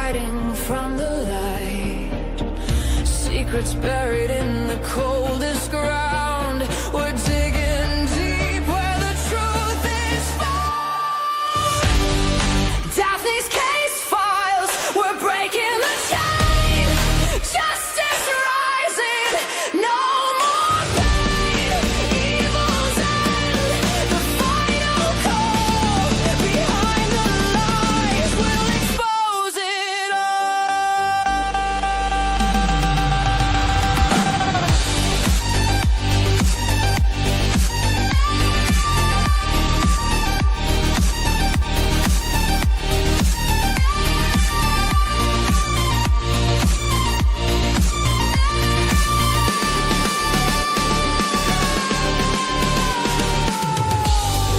hiding from the light. Secrets buried in the coldest ground. We're digging deep where the truth is found. Daphne's case files, we're breaking the chain. Justice rising, no more pain. Evil's end, the final call. Behind the lies, we'll expose it all.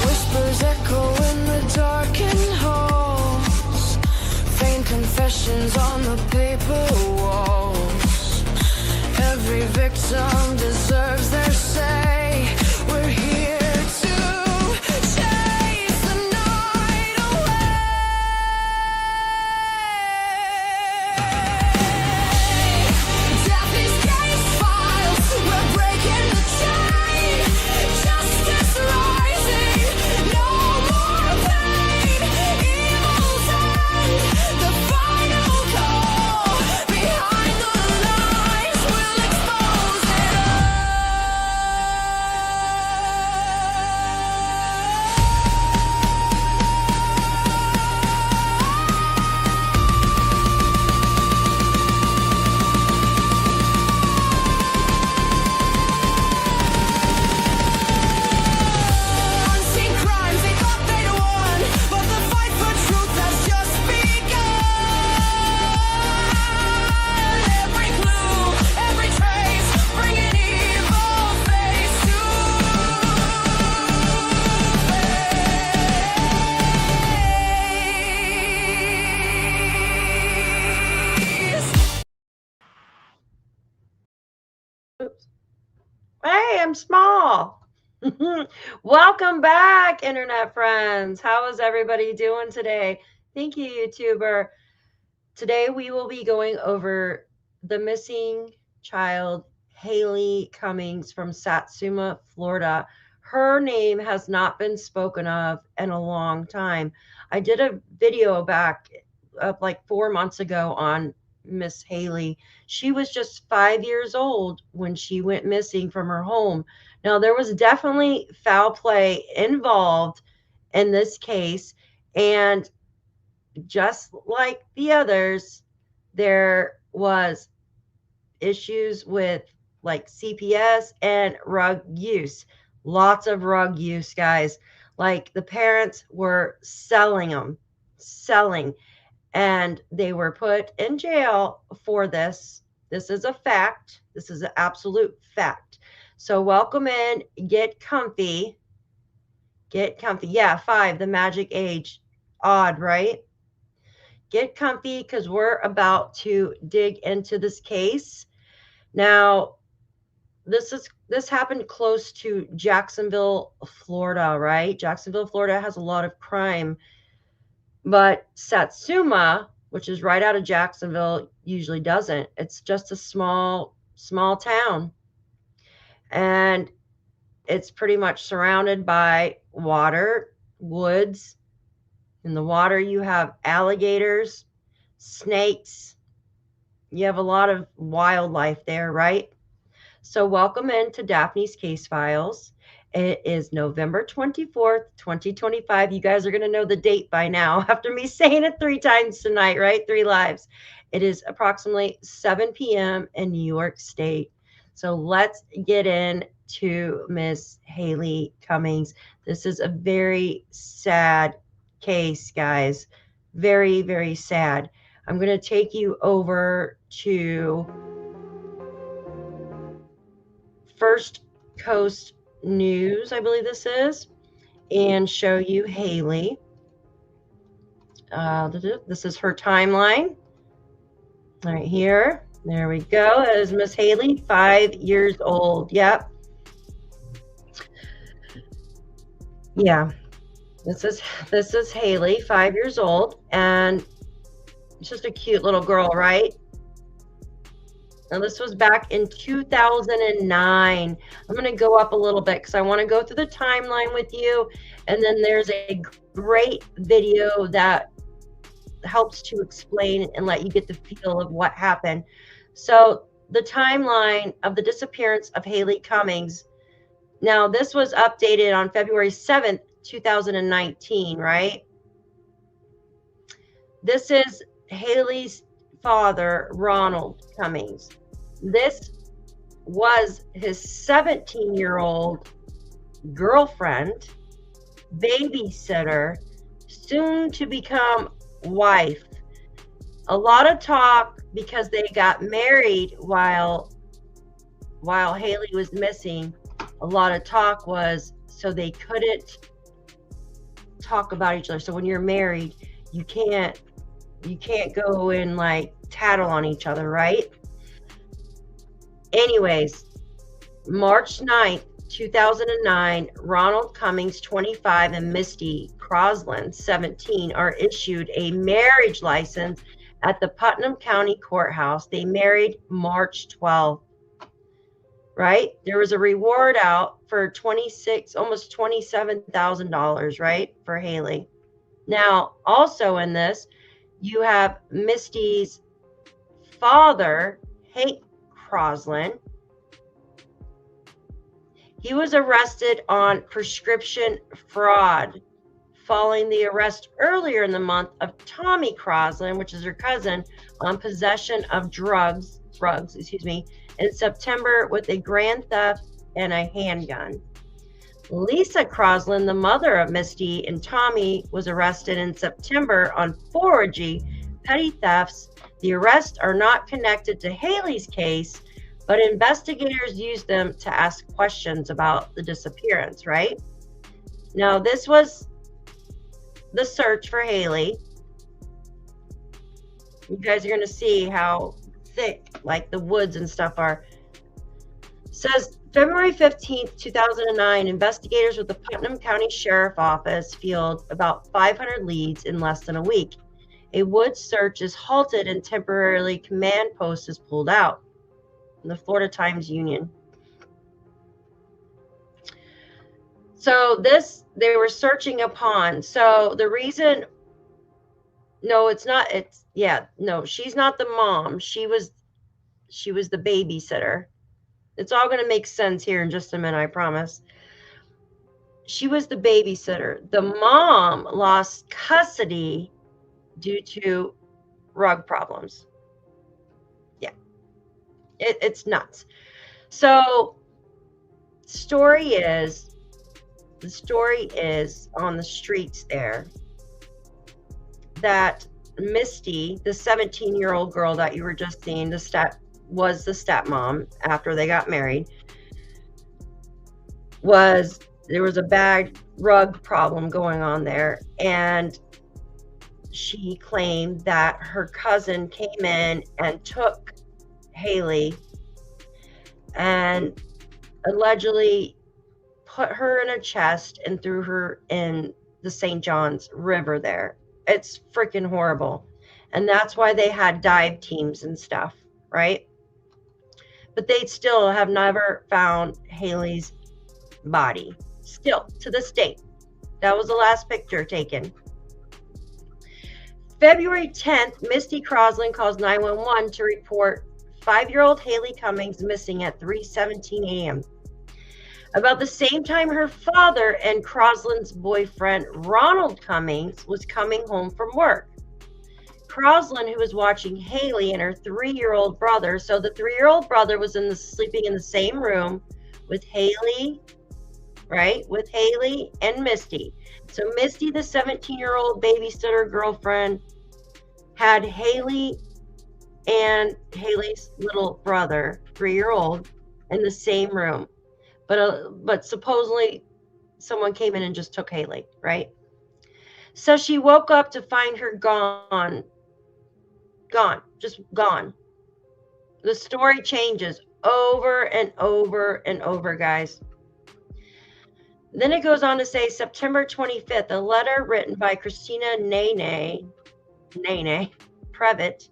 Whispers echo in the darkened halls. Faint confessions on the paper walls. Every victim deserves their say. We're here to chase the night away. Daphne's case files, we're breaking the chain. Justice rising, no more pain. Evil's end, the final call. Behind the lies, we'll expose it Unseen crimes, they thought they'd won, but the fight for truth has just begun. Every clue, every trace, bringing evil face to face. Oops. Hey, I'm small. Welcome back, internet friends. How is everybody doing today? Thank you, YouTuber. Today we will be going over the missing child, Haleigh Cummings from Satsuma, Florida. Her name has not been spoken of in a long time. I did a video back like 4 months ago on Miss Haleigh. She was just 5 years old when she went missing from her home. Now, there was definitely foul play involved in this case, and just like the others, there was issues with like CPS and rug use. Lots of rug use, guys. Like the parents were selling, and they were put in jail for this. This is a fact. This is an absolute fact. So welcome in, get comfy. Get comfy. Yeah, 5, the magic age. Odd, right? Get comfy because we're about to dig into this case. Now, this happened close to Jacksonville, Florida, right? Jacksonville, Florida has a lot of crime. But Satsuma, which is right out of Jacksonville, usually doesn't. It's just a small town. And it's pretty much surrounded by water, woods. In the water, you have alligators, snakes. You have a lot of wildlife there, right? So welcome into Daphne's Case Files. It is November 24th, 2025. You guys are going to know the date by now after me saying it 3 times tonight, right? 3 lives. It is approximately 7 p.m. in New York State. So let's get into Miss Haleigh Cummings. This is a very sad case, guys. Very, very sad. I'm going to take you over to First Coast News, I believe this is, and show you Haleigh. This is her timeline right here. There we go. That is Miss Haleigh, 5 years old. Yep. Yeah. This is Haleigh, 5 years old, and It's just a cute little girl, right? Now, this was back in 2009. I'm going to go up a little bit because I want to go through the timeline with you. And then there's a great video that helps to explain and let you get the feel of what happened. So, the timeline of the disappearance of Haleigh Cummings. Now, this was updated on February 7th, 2019, right? This is Haleigh's father, Ronald Cummings. This was his 17-year-old girlfriend, babysitter, soon to become wife. A lot of talk because they got married while Haleigh was missing. A lot of talk was so they couldn't talk about each other. So when you're married, you can't go and like tattle on each other, right? Anyways, March 9th, 2009, Ronald Cummings, 25, and Misty Croslin, 17, are issued a marriage license at the Putnam County Courthouse. They married March 12th, right? There was a reward out for almost $27,000, right, for Haleigh. Now, also in this, you have Misty's father, Haleigh Cummings. He was arrested on prescription fraud following the arrest earlier in the month of Tommy Croslin, which is her cousin, on possession of drugs, in September with a grand theft and a handgun. Lisa Croslin, the mother of Misty and Tommy, was arrested in September on forgery, petty thefts. The arrests are not connected to Haleigh's case, but investigators used them to ask questions about the disappearance, right? Now, this was the search for Haleigh. You guys are going to see how thick, like, the woods and stuff are. It says February 15th, 2009, investigators with the Putnam County Sheriff Office field about 500 leads in less than a week. A woods search is halted and temporarily command post is pulled out. The Florida Times-Union. So this, they were searching a pond. So the reason, no, it's not, it's, yeah, no, she's not the mom. She was the babysitter. It's all going to make sense here in just a minute, I promise. She was the babysitter. The mom lost custody due to rug problems. Yeah. It's nuts. So the story is on the streets there that Misty, the 17-year-old girl that you were just seeing, was the stepmom after they got married, there was a bad rug problem going on there, and she claimed that her cousin came in and took Haleigh and allegedly put her in a chest and threw her in the St. Johns River there. It's freaking horrible. And that's why they had dive teams and stuff, right? But they still have never found Haleigh's body. Still, to this date. That was the last picture taken. February 10th, Misty Croslin calls 911 to report 5-year-old Haleigh Cummings missing at 3:17 a.m. About the same time, her father and Croslin's boyfriend, Ronald Cummings, was coming home from work. Croslin, who was watching Haleigh and her 3-year-old brother, so the 3-year-old brother was sleeping in the same room with Haleigh, right? With Haleigh and Misty. So Misty, the 17-year-old babysitter girlfriend, had Haleigh and Haleigh's little brother, 3-year-old, in the same room. But supposedly someone came in and just took Haleigh, right? So she woke up to find her gone, just gone. The story changes over and over and over, guys. Then it goes on to say September 25th, a letter written by Christina Nene Previtt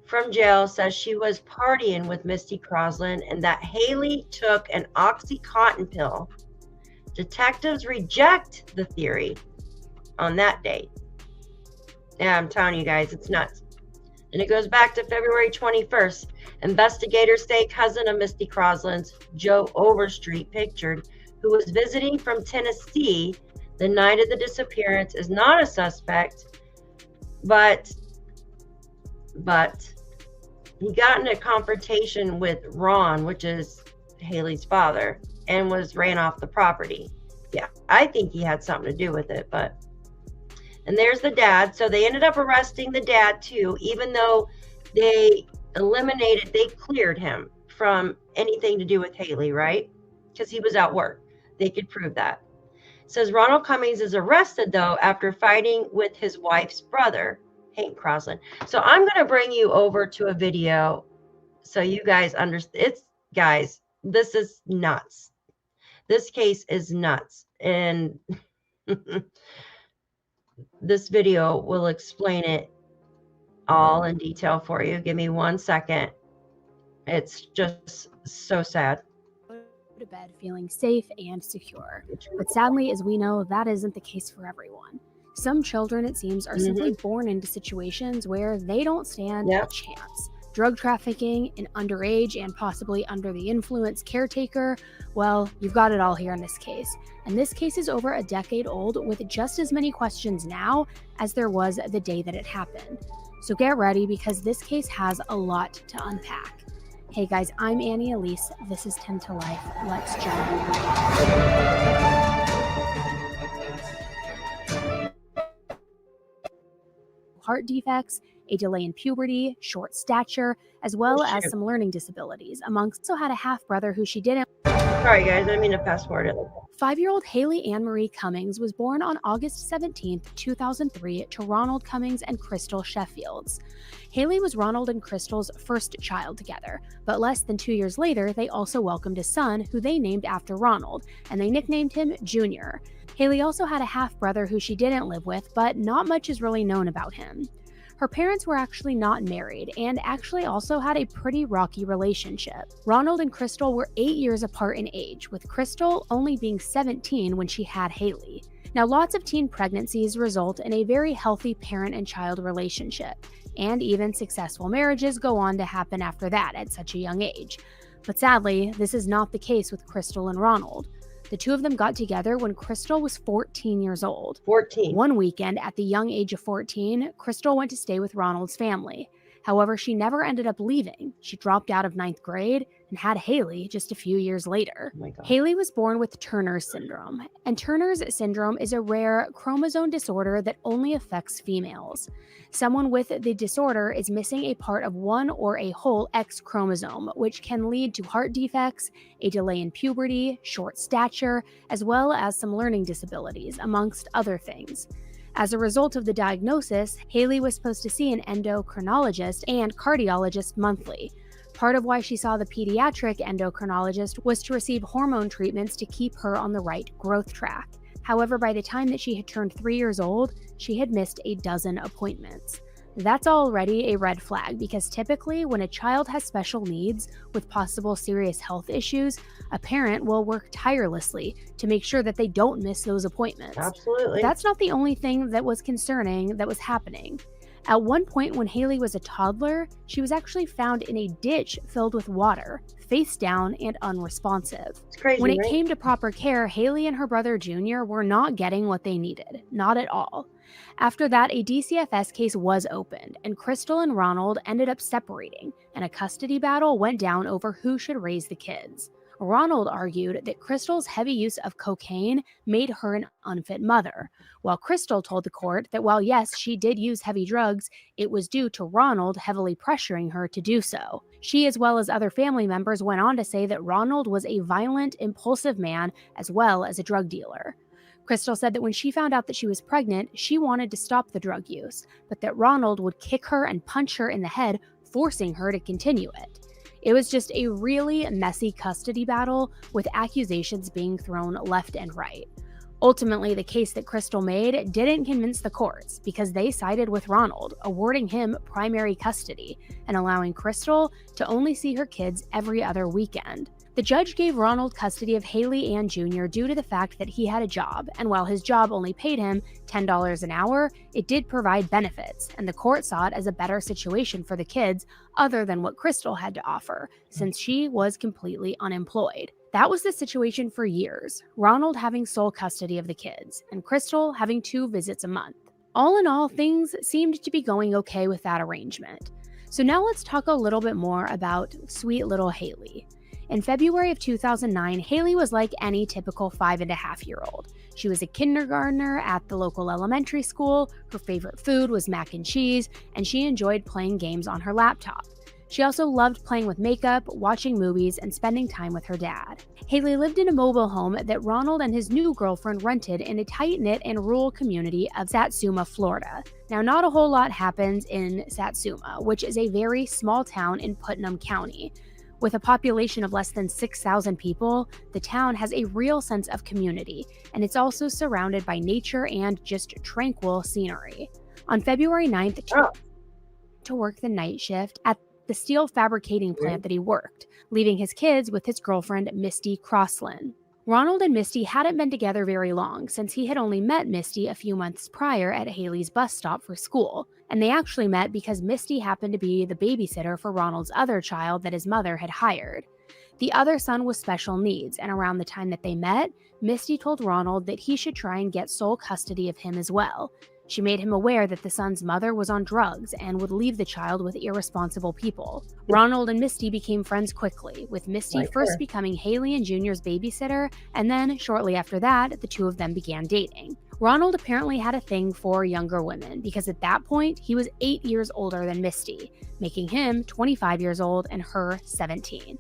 from jail says she was partying with Misty Croslin and that Haleigh took an Oxycontin pill. Detectives reject the theory on that date. Yeah, I'm telling you guys, it's nuts. And it goes back to February 21st. Investigators say cousin of Misty Croslin's, Joe Overstreet Pictured, who was visiting from Tennessee the night of the disappearance, is not a suspect, but he got in a confrontation with Ron, which is Haleigh's father, and ran off the property. Yeah, I think he had something to do with it, and there's the dad. So they ended up arresting the dad too, even though they cleared him from anything to do with Haleigh, right? Because he was at work. They could prove that. It says Ronald Cummings is arrested though after fighting with his wife's brother, Hank Croslin. So I'm going to bring you over to a video so you guys understand. Guys, this is nuts. This case is nuts. And this video will explain it all in detail for you. Give me 1 second. It's just so sad. To bed feeling safe and secure. But sadly, as we know, that isn't the case for everyone. Some children, it seems, are simply born into situations where they don't stand a chance. Drug trafficking, an underage and possibly under the influence caretaker, well, you've got it all here in this case. And this case is over a decade old with just as many questions now as there was the day that it happened. So get ready because this case has a lot to unpack. Hey guys, I'm Annie Elise. This is 10 to Life. Let's jump in. Heart defects, a delay in puberty, short stature, as well as some learning disabilities. Amongst also had a half-brother who she didn't. Sorry guys, I didn't mean to fast forward it. 5-year-old Haleigh Ann Marie Cummings was born on August 17, 2003 to Ronald Cummings and Crystal Sheffields. Haleigh was Ronald and Crystal's first child together, but less than 2 years later, they also welcomed a son who they named after Ronald, and they nicknamed him Junior. Haleigh also had a half-brother who she didn't live with, but not much is really known about him. Her parents were actually not married and actually also had a pretty rocky relationship. Ronald and Crystal were 8 years apart in age, with Crystal only being 17 when she had Haleigh. Now, lots of teen pregnancies result in a very healthy parent and child relationship, and even successful marriages go on to happen after that at such a young age. But sadly, this is not the case with Crystal and Ronald. The two of them got together when Crystal was 14 years old. 14. One weekend, at the young age of 14, Crystal went to stay with Ronald's family. However, she never ended up leaving. She dropped out of 9th grade and had Haleigh just a few years later. Oh my God. Haleigh was born with Turner's syndrome, and Turner's syndrome is a rare chromosome disorder that only affects females. Someone with the disorder is missing a part of one or a whole X chromosome, which can lead to heart defects, a delay in puberty, short stature, as well as some learning disabilities, amongst other things. As a result of the diagnosis, Haleigh was supposed to see an endocrinologist and cardiologist monthly. Part of why she saw the pediatric endocrinologist was to receive hormone treatments to keep her on the right growth track. However, by the time that she had turned 3 years old, she had missed a dozen appointments. That's already a red flag because typically when a child has special needs with possible serious health issues, a parent will work tirelessly to make sure that they don't miss those appointments. Absolutely. That's not the only thing that was concerning that was happening. At one point when Haleigh was a toddler, she was actually found in a ditch filled with water, face down and unresponsive. It's crazy, When it right? came to proper care, Haleigh and her brother Junior were not getting what they needed, not at all. After that, a DCFS case was opened, and Crystal and Ronald ended up separating, and a custody battle went down over who should raise the kids. Ronald argued that Crystal's heavy use of cocaine made her an unfit mother, while Crystal told the court that while yes, she did use heavy drugs, it was due to Ronald heavily pressuring her to do so. She, as well as other family members, went on to say that Ronald was a violent, impulsive man as well as a drug dealer. Crystal said that when she found out that she was pregnant, she wanted to stop the drug use, but that Ronald would kick her and punch her in the head, forcing her to continue it. It was just a really messy custody battle with accusations being thrown left and right. Ultimately, the case that Crystal made didn't convince the courts because they sided with Ronald, awarding him primary custody and allowing Crystal to only see her kids every other weekend. The judge gave Ronald custody of Haleigh Ann Jr. due to the fact that he had a job, and while his job only paid him $10 an hour, it did provide benefits, and the court saw it as a better situation for the kids other than what Crystal had to offer, since she was completely unemployed. That was the situation for years, Ronald having sole custody of the kids, and Crystal having 2 visits a month. All in all, things seemed to be going okay with that arrangement. So now let's talk a little bit more about sweet little Haleigh. In February of 2009, Haleigh was like any typical 5.5-year-old. She was a kindergartner at the local elementary school, her favorite food was mac and cheese, and she enjoyed playing games on her laptop. She also loved playing with makeup, watching movies, and spending time with her dad. Haleigh lived in a mobile home that Ronald and his new girlfriend rented in a tight-knit and rural community of Satsuma, Florida. Now, not a whole lot happens in Satsuma, which is a very small town in Putnam County. With a population of less than 6,000 people, the town has a real sense of community, and it's also surrounded by nature and just tranquil scenery. On February 9th, to work the night shift at the steel fabricating plant that he worked, leaving his kids with his girlfriend, Misty Croslin. Ronald and Misty hadn't been together very long, since he had only met Misty a few months prior at Haleigh's bus stop for school, and they actually met because Misty happened to be the babysitter for Ronald's other child that his mother had hired. The other son was special needs, and around the time that they met, Misty told Ronald that he should try and get sole custody of him as well. She made him aware that the son's mother was on drugs and would leave the child with irresponsible people. Ronald and Misty became friends quickly, with Misty first becoming Haleigh and Jr.'s babysitter, and then, shortly after that, the two of them began dating. Ronald apparently had a thing for younger women, because at that point, he was 8 years older than Misty, making him 25 years old and her 17.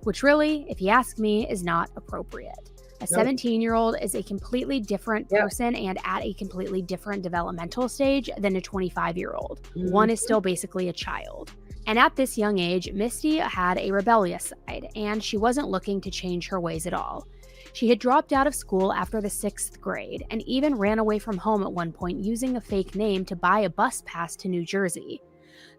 Which really, if you ask me, is not appropriate. A 17-year-old is a completely different person and at a completely different developmental stage than a 25-year-old. One is still basically a child. And at this young age, Misty had a rebellious side, and she wasn't looking to change her ways at all. She had dropped out of school after the 6th grade and even ran away from home at one point using a fake name to buy a bus pass to New Jersey.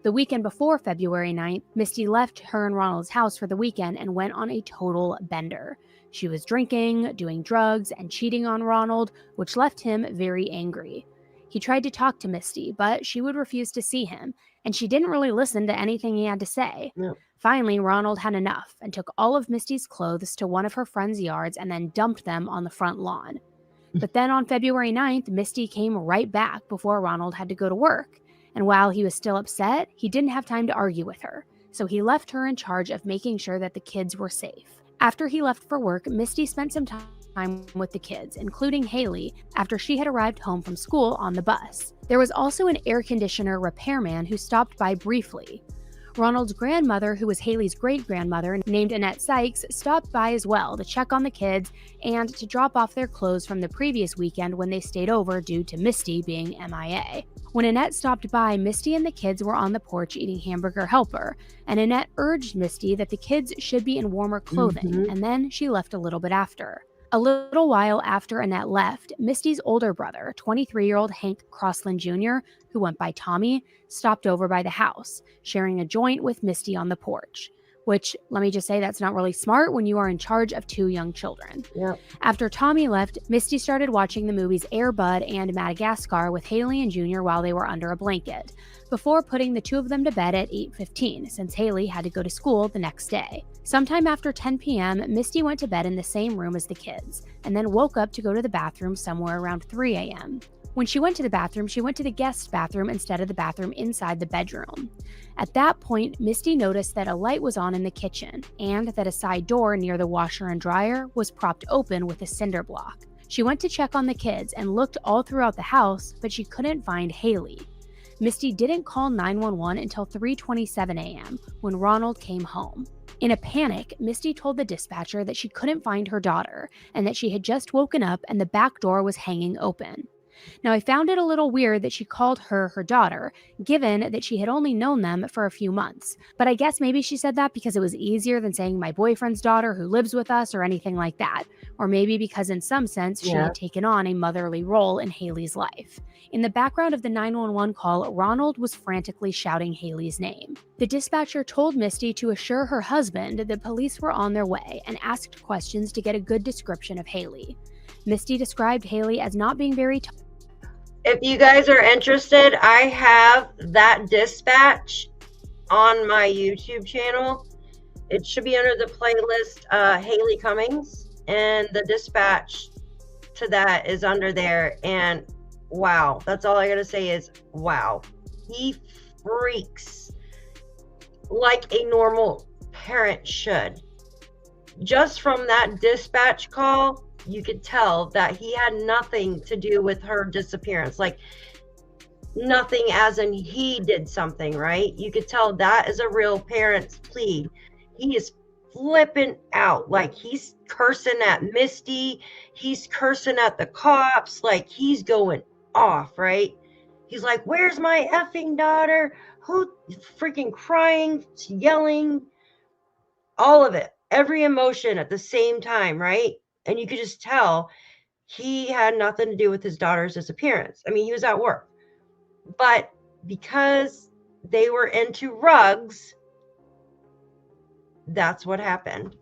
The weekend before February 9th, Misty left her and Ronald's house for the weekend and went on a total bender. She was drinking, doing drugs, and cheating on Ronald, which left him very angry. He tried to talk to Misty, but she would refuse to see him, and she didn't really listen to anything he had to say. Finally, Ronald had enough and took all of Misty's clothes to one of her friend's yards and then dumped them on the front lawn. But then on February 9th, Misty came right back before Ronald had to go to work. And while he was still upset, he didn't have time to argue with her, so he left her in charge of making sure that the kids were safe. After he left for work, Misty spent some time with the kids, including Haleigh, after she had arrived home from school on the bus. There was also an air conditioner repairman who stopped by briefly. Ronald's grandmother, who was Haleigh's great-grandmother, named Annette Sykes, stopped by as well to check on the kids and to drop off their clothes from the previous weekend when they stayed over due to Misty being MIA. When Annette stopped by, Misty and the kids were on the porch eating hamburger helper, and Annette urged Misty that the kids should be in warmer clothing, and then she left a little bit after. A little while after Annette left, Misty's older brother, 23-year-old Hank Croslin Jr., who went by Tommy, stopped over by the house, sharing a joint with Misty on the porch. Which, let me just say, that's not really smart when you are in charge of 2 young children. After Tommy left, Misty started watching the movies Air Bud and Madagascar with Haleigh and Jr. while they were under a blanket, before putting the 2 of them to bed at 8:15, since Haleigh had to go to school the next day. Sometime after 10 p.m., Misty went to bed in the same room as the kids, and then woke up to go to the bathroom somewhere around 3 a.m. When she went to the bathroom, she went to the guest bathroom instead of the bathroom inside the bedroom. At that point, Misty noticed that a light was on in the kitchen, and that a side door near the washer and dryer was propped open with a cinder block. She went to check on the kids and looked all throughout the house, but she couldn't find Haleigh. Misty didn't call 911 until 3:27 a.m. when Ronald came home. In a panic, Misty told the dispatcher that she couldn't find her daughter and that she had just woken up and the back door was hanging open. Now, I found it a little weird that she called her daughter, given that she had only known them for a few months. But I guess maybe she said that because it was easier than saying my boyfriend's daughter who lives with us or anything like that. Or maybe because in some sense she Yeah. had taken on a motherly role in Haleigh's life. In the background of the 911 call, Ronald was frantically shouting Haleigh's name. The dispatcher told Misty to assure her husband that police were on their way and asked questions to get a good description of Haleigh. Misty described Haleigh as not being very If you guys are interested, I have that dispatch on my YouTube channel. It should be under the playlist Haleigh Cummings, and the dispatch to that is under there. And wow, that's all I gotta say is wow. He freaks like a normal parent should. Just from that dispatch call, you could tell that he had nothing to do with her disappearance. Like nothing as in he did something, right? You could tell that is a real parent's plea. He is flipping out. Like he's cursing at Misty. He's cursing at the cops. Like he's going off, right? He's like, where's my effing daughter? Who freaking crying, yelling, all of it, every emotion at the same time, right? And you could just tell he had nothing to do with his daughter's disappearance. I mean, he was at work. But because they were into rugs, that's what happened,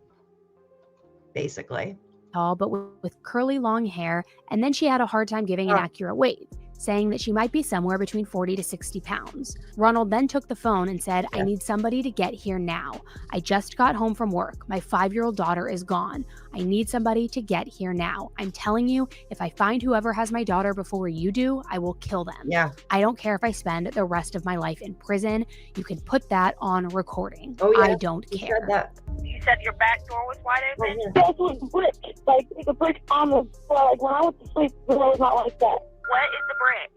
basically. tall, but with curly long hair, and then she had a hard time giving an accurate weight, saying that she might be somewhere between 40 to 60 pounds. Ronald then took the phone and said, I need somebody to get here now. I just got home from work. My 5-year-old daughter is gone. I need somebody to get here now. I'm telling you, if I find whoever has my daughter before you do, I will kill them. Yeah. I don't care if I spend the rest of my life in prison. You can put that on recording. Oh, yeah. I don't He care. said that. You said your back door was wide open? That was brick. Like, the brick on the floor. Like, when I went to sleep, the door was not like that. What is the brick?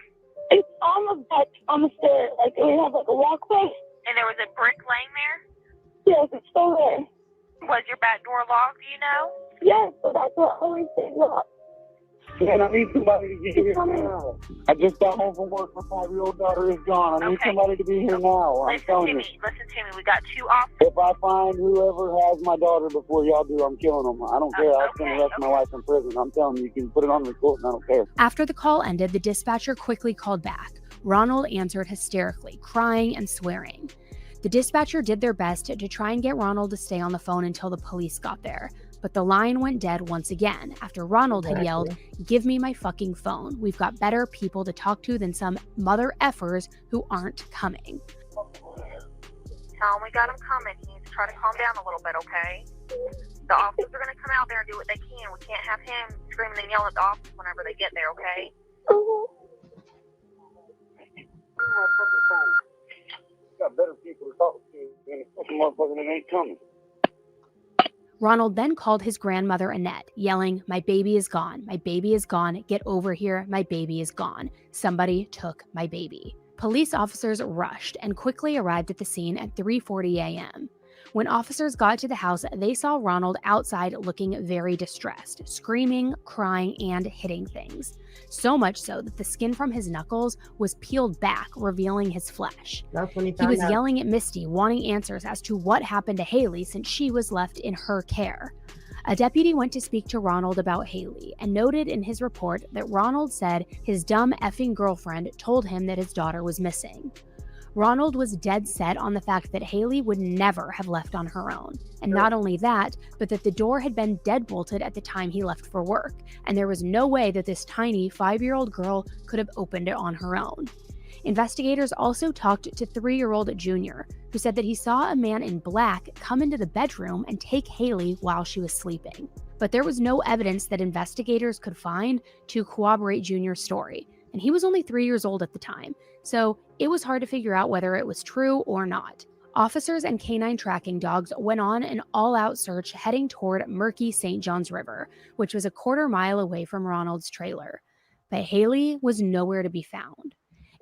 It's on the deck, on the stairs. Like, we have, like, a walkway. And there was a brick laying there? Yes, it's still there. Was your back door locked, do you know? Yes, but that's what always stays locked. Man, I need somebody to get here now. I just got home from work. My 5-year-old daughter is gone. I need Okay. somebody to be here now. I'm Listen to telling you. me. Listen to me. We got 2 officers. If I find whoever has my daughter before y'all do, I'm killing them. I don't care. I'll spend the rest of my life in prison. I'm telling you, you can put it on record and I don't care. After the call ended, the dispatcher quickly called back. Ronald answered hysterically, crying and swearing. The dispatcher did their best to try and get Ronald to stay on the phone until the police got there, but the line went dead once again after Ronald had yelled, "Give me my fucking phone. We've got better people to talk to than some mother effers who aren't coming." Tell him we got him coming. He needs to try to calm down a little bit, okay? The officers are going to come out there and do what they can. We can't have him screaming and yelling at the officers whenever they get there, okay? Got better people to talk to than a fucking motherfucker that ain't coming. Ronald then called his grandmother Annette, yelling, "My baby is gone. My baby is gone. Get over here. My baby is gone. Somebody took my baby." Police officers rushed and quickly arrived at the scene at 3:40 a.m. When officers got to the house, they saw Ronald outside looking very distressed, screaming, crying, and hitting things. So much so that the skin from his knuckles was peeled back, revealing his flesh. That's when he He found was out. yelling at Misty, wanting answers as to what happened to Haleigh since she was left in her care. A deputy went to speak to Ronald about Haleigh and noted in his report that Ronald said his dumb effing girlfriend told him that his daughter was missing. Ronald was dead set on the fact that Haleigh would never have left on her own. And not only that, but that the door had been deadbolted at the time he left for work, and there was no way that this tiny 5-year-old girl could have opened it on her own. Investigators also talked to 3-year-old Junior, who said that he saw a man in black come into the bedroom and take Haleigh while she was sleeping. But there was no evidence that investigators could find to corroborate Junior's story, and he was only 3 years old at the time, so it was hard to figure out whether it was true or not. Officers and canine tracking dogs went on an all-out search heading toward murky St. Johns River, which was a quarter mile away from Ronald's trailer. But Haleigh was nowhere to be found.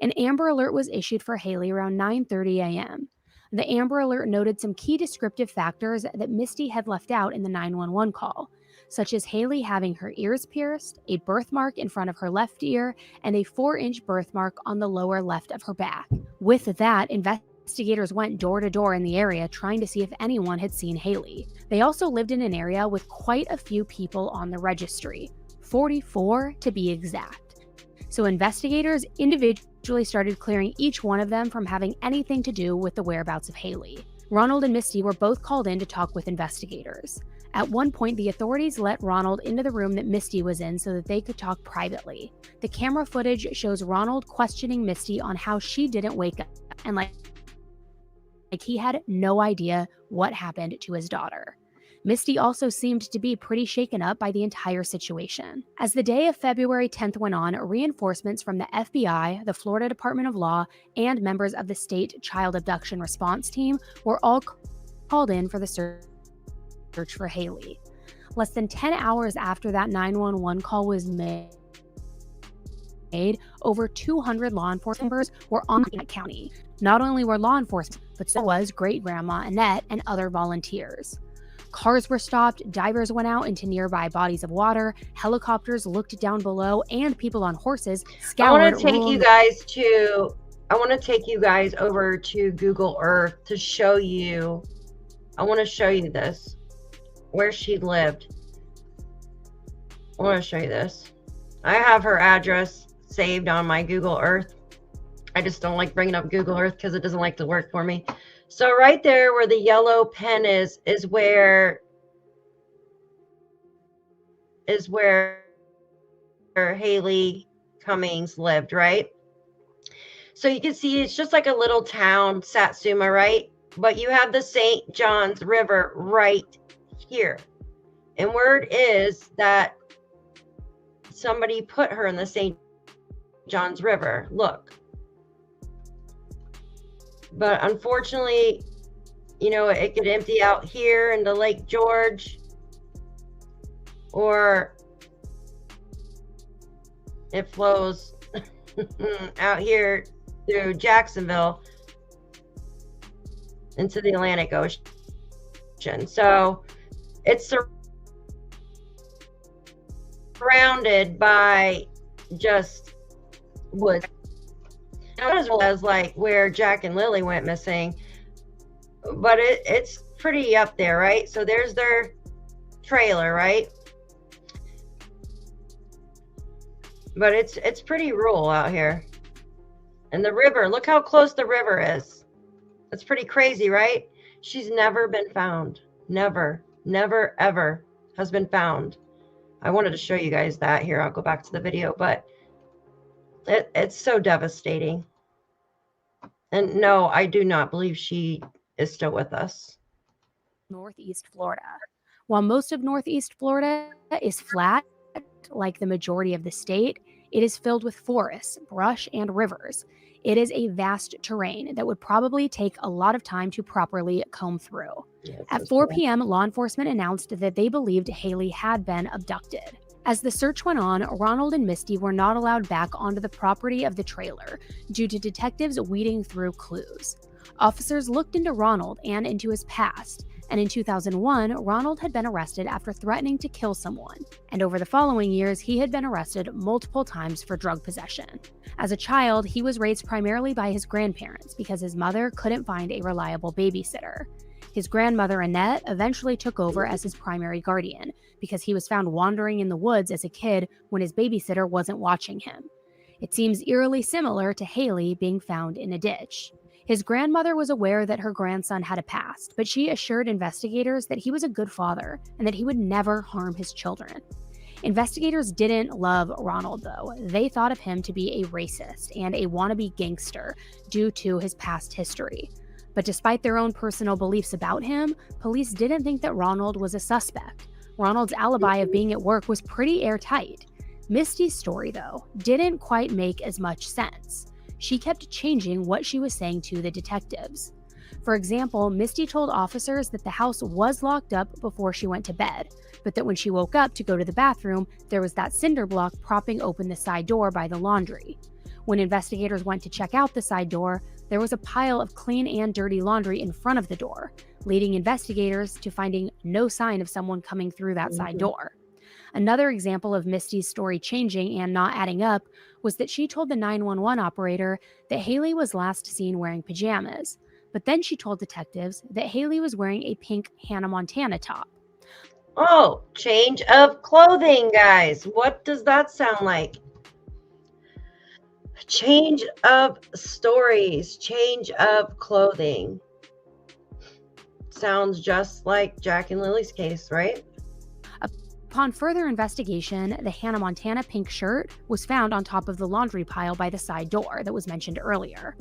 An Amber Alert was issued for Haleigh around 9:30 a.m. The Amber Alert noted some key descriptive factors that Misty had left out in the 911 call. such as Haleigh having her ears pierced, a birthmark in front of her left ear, and a 4-inch birthmark on the lower left of her back. With that, investigators went door to door in the area trying to see if anyone had seen Haleigh. They also lived in an area with quite a few people on the registry, 44 to be exact. So investigators individually started clearing each one of them from having anything to do with the whereabouts of Haleigh. Ronald and Misty were both called in to talk with investigators. At one point, the authorities let Ronald into the room that Misty was in so that they could talk privately. The camera footage shows Ronald questioning Misty on how she didn't wake up and like he had no idea what happened to his daughter. Misty also seemed to be pretty shaken up by the entire situation. As the day of February 10th went on, reinforcements from the FBI, the Florida Department of Law, and members of the state child abduction response team were all called in for the search for Haleigh. Less than 10 hours after that 911 call was made, over 200 law enforcement members were on the county. Not only were law enforcement, but so was great-grandma Annette and other volunteers. Cars were stopped, divers went out into nearby bodies of water, helicopters looked down below, and people on horses scoured. I want to take you guys over to Google Earth to show you. I want to show you this, where she lived. I want to show you this. I have her address saved on my Google Earth. I just don't like bringing up Google Earth because it doesn't like to work for me. So right there where the yellow pen is where Haleigh Cummings lived, right? So you can see it's just like a little town, Satsuma, right? But you have the St. John's River right here. And word is that somebody put her in the St. John's River. Look. But unfortunately, you know, it could empty out here into Lake George, or it flows out here through Jacksonville into the Atlantic Ocean. So it's surrounded by just woods. As well as like where Jack and Lily went missing, but it's pretty up there, right? So there's their trailer, right? But it's pretty rural out here. And the river, look how close the river is. It's pretty crazy, right? She's never been found. Never ever has been found. I wanted to show you guys that. Here, I'll go back to the video, but it's so devastating. And no, I do not believe she is still with us. Northeast Florida. While most of Northeast Florida is flat, like the majority of the state, it is filled with forests, brush, and rivers. It is a vast terrain that would probably take a lot of time to properly comb through. Yes, At 4 p.m., law enforcement announced that they believed Haleigh had been abducted. As the search went on, Ronald and Misty were not allowed back onto the property of the trailer due to detectives weeding through clues. Officers looked into Ronald and into his past, and in 2001, Ronald had been arrested after threatening to kill someone, and over the following years, he had been arrested multiple times for drug possession. As a child, he was raised primarily by his grandparents because his mother couldn't find a reliable babysitter. His grandmother, Annette, eventually took over as his primary guardian because he was found wandering in the woods as a kid when his babysitter wasn't watching him. It seems eerily similar to Haleigh being found in a ditch. His grandmother was aware that her grandson had a past, but she assured investigators that he was a good father and that he would never harm his children. Investigators didn't love Ronald, though. They thought of him to be a racist and a wannabe gangster due to his past history. But despite their own personal beliefs about him, police didn't think that Ronald was a suspect. Ronald's alibi of being at work was pretty airtight. Misty's story, though, didn't quite make as much sense. She kept changing what she was saying to the detectives. For example, Misty told officers that the house was locked up before she went to bed, but that when she woke up to go to the bathroom, there was that cinder block propping open the side door by the laundry. When investigators went to check out the side door, there was a pile of clean and dirty laundry in front of the door, leading investigators to finding no sign of someone coming through that side door. Another example of Misty's story changing and not adding up was that she told the 911 operator that Haleigh was last seen wearing pajamas, but then she told detectives that Haleigh was wearing a pink Hannah Montana top. Oh, change of clothing, guys. What does that sound like? Change of stories, change of clothing. Sounds just like Jack and Lily's case, right? Upon further investigation, the Hannah Montana pink shirt was found on top of the laundry pile by the side door that was mentioned earlier.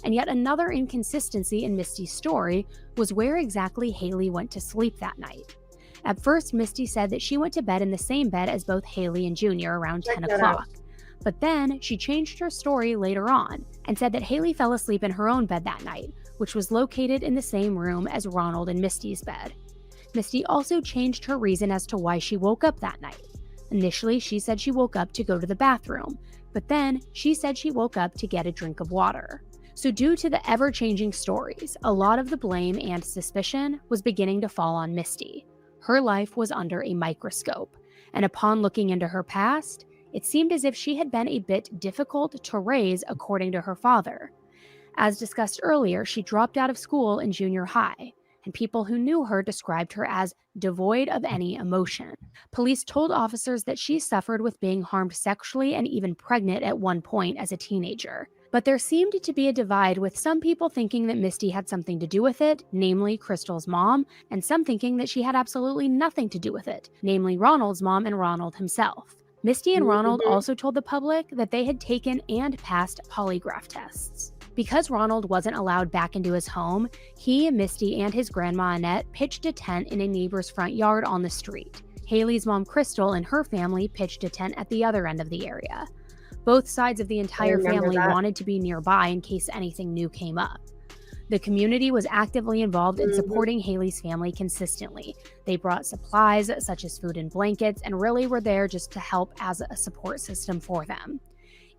And yet another inconsistency in Misty's story was where exactly Haleigh went to sleep that night. At first, Misty said that she went to bed in the same bed as both Haleigh and Junior around 10 o'clock. But then she changed her story later on and said that Haleigh fell asleep in her own bed that night, which was located in the same room as Ronald and Misty's bed. Misty also changed her reason as to why she woke up that night. Initially, she said she woke up to go to the bathroom, but then she said she woke up to get a drink of water. So due to the ever-changing stories, a lot of the blame and suspicion was beginning to fall on Misty. Her life was under a microscope, and upon looking into her past, it seemed as if she had been a bit difficult to raise according to her father. As discussed earlier, she dropped out of school in junior high, and people who knew her described her as devoid of any emotion. Police told officers that she suffered with being harmed sexually and even pregnant at one point as a teenager. But there seemed to be a divide, with some people thinking that Misty had something to do with it, namely Crystal's mom, and some thinking that she had absolutely nothing to do with it, namely Ronald's mom and Ronald himself. Misty and Ronald also told the public that they had taken and passed polygraph tests. Because Ronald wasn't allowed back into his home, he, Misty, and his grandma Annette pitched a tent in a neighbor's front yard on the street. Haleigh's mom Crystal and her family pitched a tent at the other end of the area. Both sides of the entire family wanted to be nearby in case anything new came up. The community was actively involved in supporting Haleigh's family consistently. They brought supplies such as food and blankets and really were there just to help as a support system for them.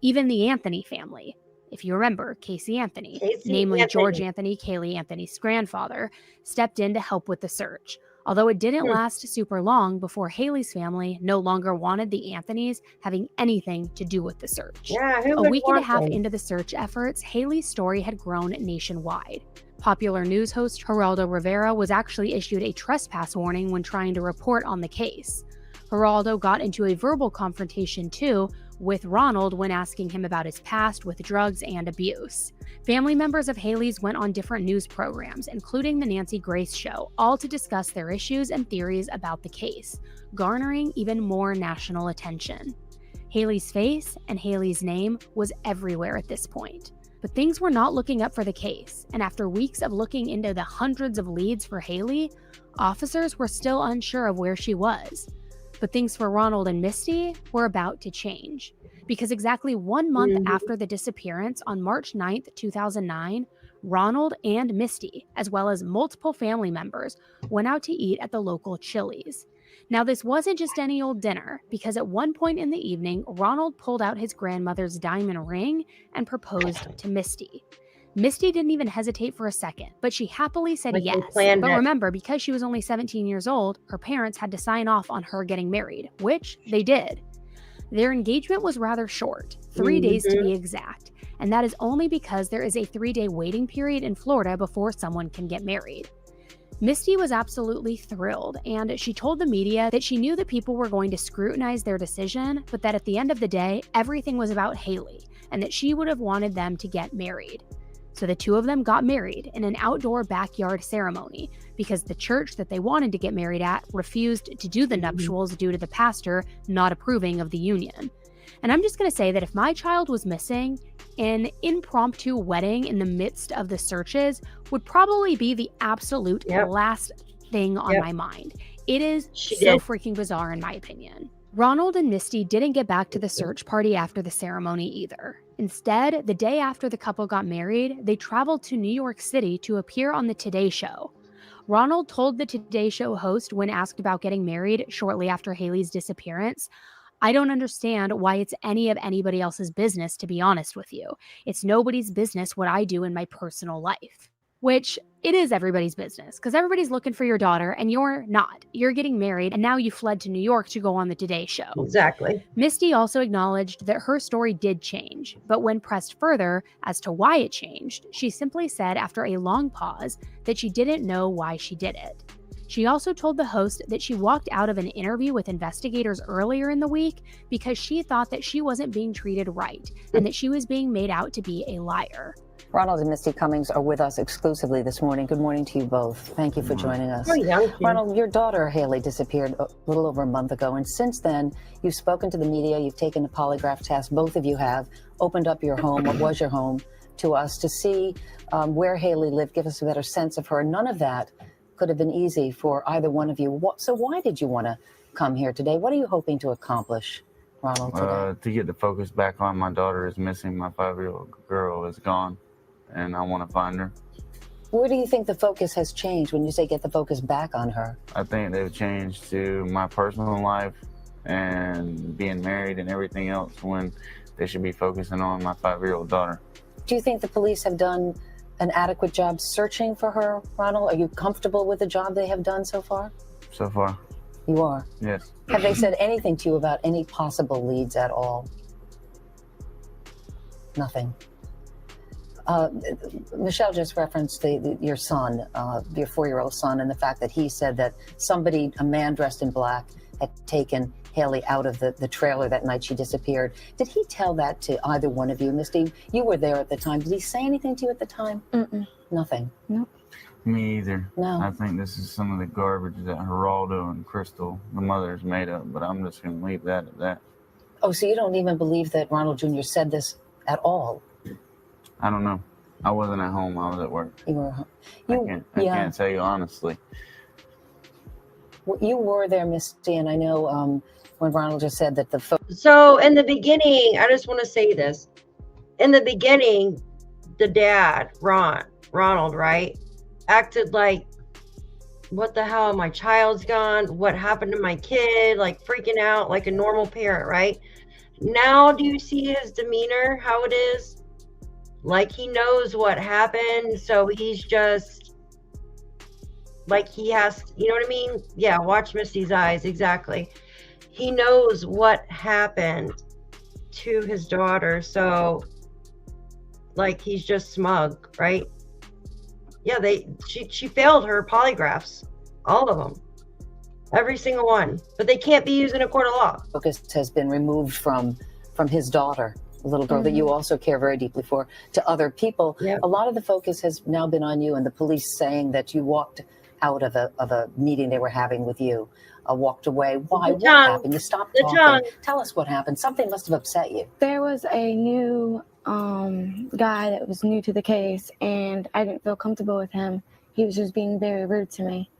Even the Anthony family, if you remember, Casey Anthony, namely George Anthony, Kaylee Anthony's grandfather, stepped in to help with the search. Although it didn't last super long before Haleigh's family no longer wanted the Anthonys having anything to do with the search. A week and a half into the search efforts, Haleigh's story had grown nationwide. Popular news host Geraldo Rivera was actually issued a trespass warning when trying to report on the case. Geraldo got into a verbal confrontation too with Ronald when asking him about his past with drugs and abuse. Family members of Haleigh's went on different news programs, including The Nancy Grace Show, all to discuss their issues and theories about the case, garnering even more national attention. Haleigh's face and Haleigh's name was everywhere at this point. But things were not looking up for the case, and after weeks of looking into the hundreds of leads for Haleigh, officers were still unsure of where she was. But things for Ronald and Misty were about to change, because exactly 1 month after the disappearance on March 9th, 2009, Ronald and Misty, as well as multiple family members, went out to eat at the local Chili's. Now, this wasn't just any old dinner, because at one point in the evening, Ronald pulled out his grandmother's diamond ring and proposed to Misty. Misty didn't even hesitate for a second, but she happily said yes. But remember, because she was only 17 years old, her parents had to sign off on her getting married, which they did. Their engagement was rather short, 3 days to be exact, and that is only because there is a 3-day waiting period in Florida before someone can get married. Misty was absolutely thrilled, and she told the media that she knew that people were going to scrutinize their decision, but that at the end of the day, everything was about Haleigh, and that she would have wanted them to get married. So the two of them got married in an outdoor backyard ceremony because the church that they wanted to get married at refused to do the nuptials due to the pastor not approving of the union. And I'm just going to say that if my child was missing, an impromptu wedding in the midst of the searches would probably be the absolute last thing on my mind. It is so freaking bizarre in my opinion. Ronald and Misty didn't get back to the search party after the ceremony either. Instead, the day after the couple got married, they traveled to New York City to appear on the Today Show. Ronald told the Today Show host when asked about getting married shortly after Haleigh's disappearance, "I don't understand why it's any of anybody else's business, to be honest with you. It's nobody's business what I do in my personal life." which it is everybody's business because everybody's looking for your daughter and you're not. You're getting married and now you fled to New York to go on the Today Show. Exactly. Misty also acknowledged that her story did change, but when pressed further as to why it changed, she simply said after a long pause that she didn't know why she did it. She also told the host that she walked out of an interview with investigators earlier in the week because she thought that she wasn't being treated right and that she was being made out to be a liar. Ronald and Misty Cummings are with us exclusively this morning. Good morning to you both. Thank you for joining us. Oh, yeah. Ronald, your daughter Haleigh disappeared a little over a month ago, and since then, you've spoken to the media, you've taken the polygraph test, both of you have, opened up your home, what was your home, to us to see where Haleigh lived, give us a better sense of her. None of that could have been easy for either one of you. So why did you want to come here today? What are you hoping to accomplish, Ronald, today? To get the focus back on my daughter is missing. My 5-year-old girl is gone, and I want to find her. Where do you think the focus has changed when you say get the focus back on her? I think they've changed to my personal life and being married and everything else when they should be focusing on my 5-year-old daughter. Do you think the police have done an adequate job searching for her, Ronald? Are you comfortable with the job they have done so far? So far, You are? yes. Have they said anything to you about any possible leads at all? Nothing. Michelle just referenced your son, your 4-year-old son, and the fact that he said that somebody, a man dressed in black, had taken Haleigh out of the trailer that night she disappeared. Did he tell that to either one of you? Misty, you were there at the time. Did he say anything to you at the time? Mm-mm. Nothing. Nope. Me either. No. I think this is some of the garbage that Geraldo and Crystal, the mother's, made up, but I'm just going to leave that at that. Oh, so you don't even believe that Ronald Jr. said this at all? I don't know. I wasn't at home. I was at work. You were. I can't tell you honestly. You were there, Misty, and I know when Ronald just said that So in the beginning, I just want to say this. In the beginning, the dad, Ronald, right, acted like, what the hell, my child's gone, what happened to my kid, like freaking out like a normal parent, right? Now do you see his demeanor, how it is? Like he knows what happened, so he's just like he has, you know what I mean? Yeah, watch Misty's eyes, exactly. He knows what happened to his daughter, so like he's just smug, right? Yeah, she failed her polygraphs, all of them, every single one, but they can't be used in a court of law. focus has been removed from his daughter, a little girl that you also care very deeply for, to other people. Yep. A lot of the focus has now been on you and the police saying that you walked out of a meeting they were having with you, walked away. Why? The What tongue. happened? You stopped The talking. tongue. Tell us what happened. Something must have upset you. There was a new guy that was new to the case, and I didn't feel comfortable with him. He was just being very rude to me.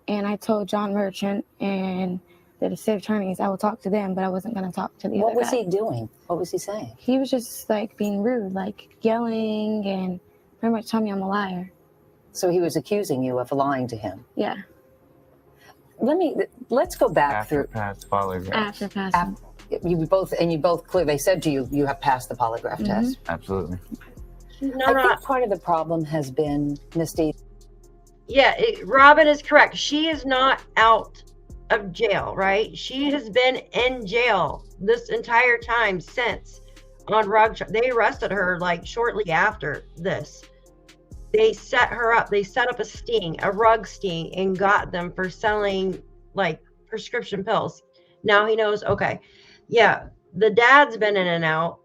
And I told John Merchant and the state attorneys I would talk to them, but I wasn't going to talk to the What other was guy. he doing? What was he saying? He was just like being rude, like yelling, and pretty much telling me I'm a liar. So he was accusing you of lying to him. Yeah, Let's go back After through. past polygraphs. after passing. You both clear. They said to you, you have passed the polygraph test. Absolutely. No, I think part of the problem has been, Misty, yeah, Robin is correct. She is not out of jail, right? She has been in jail this entire time since on they arrested her like shortly after this. They set her up. They set up a rug sting, and got them for selling like prescription pills. Now he knows, okay, yeah, the dad's been in and out,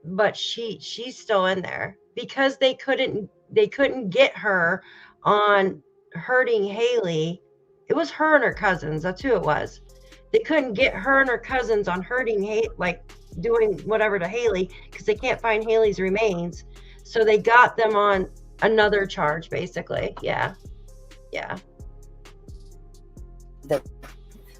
but she's still in there because they couldn't get her on hurting Haleigh. It was her and her cousins. That's who it was. They couldn't get her and her cousins on hurting like doing whatever to Haleigh because they can't find Haleigh's remains. So they got them on another charge, basically. Yeah.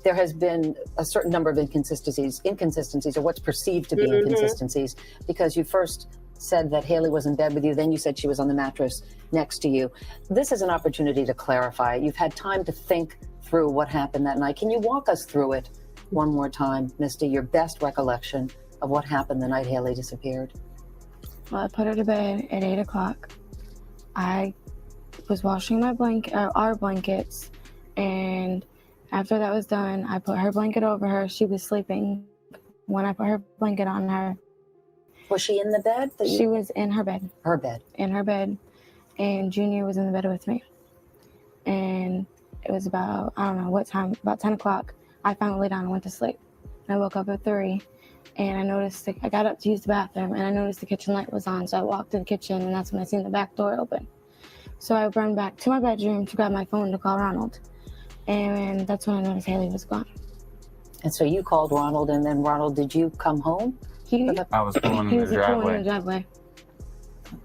there has been a certain number of inconsistencies, or what's perceived to be inconsistencies, because you first said that Haleigh was in bed with you, then you said she was on the mattress next to you. This is an opportunity to clarify. You've had time to think through what happened that night. Can you walk us through it one more time, Misty, your best recollection of what happened the night Haleigh disappeared? Well, I put her to bed at 8 o'clock. I was washing our blankets, and after that was done, I put her blanket over her. She was sleeping. When I put her blanket on her, Was she in the bed? she was in her bed. Her bed. In her bed, and Junior was in the bed with me. And it was about, I don't know what time, about 10 o'clock. I finally lay down and went to sleep. And I woke up at 3, and I noticed, I got up to use the bathroom, and I noticed the kitchen light was on. So I walked to the kitchen, and that's when I seen the back door open. So I ran back to my bedroom to grab my phone to call Ronald. And that's when I noticed Haleigh was gone. And so you called Ronald, and then Ronald, did you come home? I was pulling in the driveway.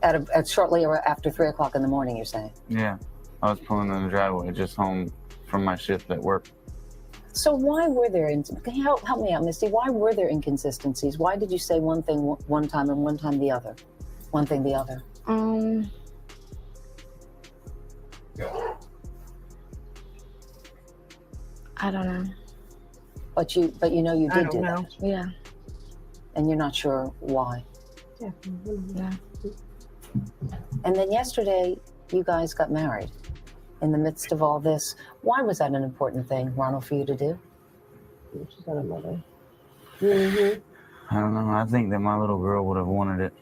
At shortly after 3 o'clock in the morning, you're saying? Yeah, I was pulling in the driveway, just home from my shift at work. So why were there, help me out, Misty, why were there inconsistencies? Why did you say one thing one time and one time the other? One thing the other? I don't know. But you know you did do know. that. Yeah. And you're not sure why. Yeah. And then yesterday, you guys got married. In the midst of all this, why was that an important thing, Ronald, for you to do? She's got a mother. I don't know. I think that my little girl would have wanted it.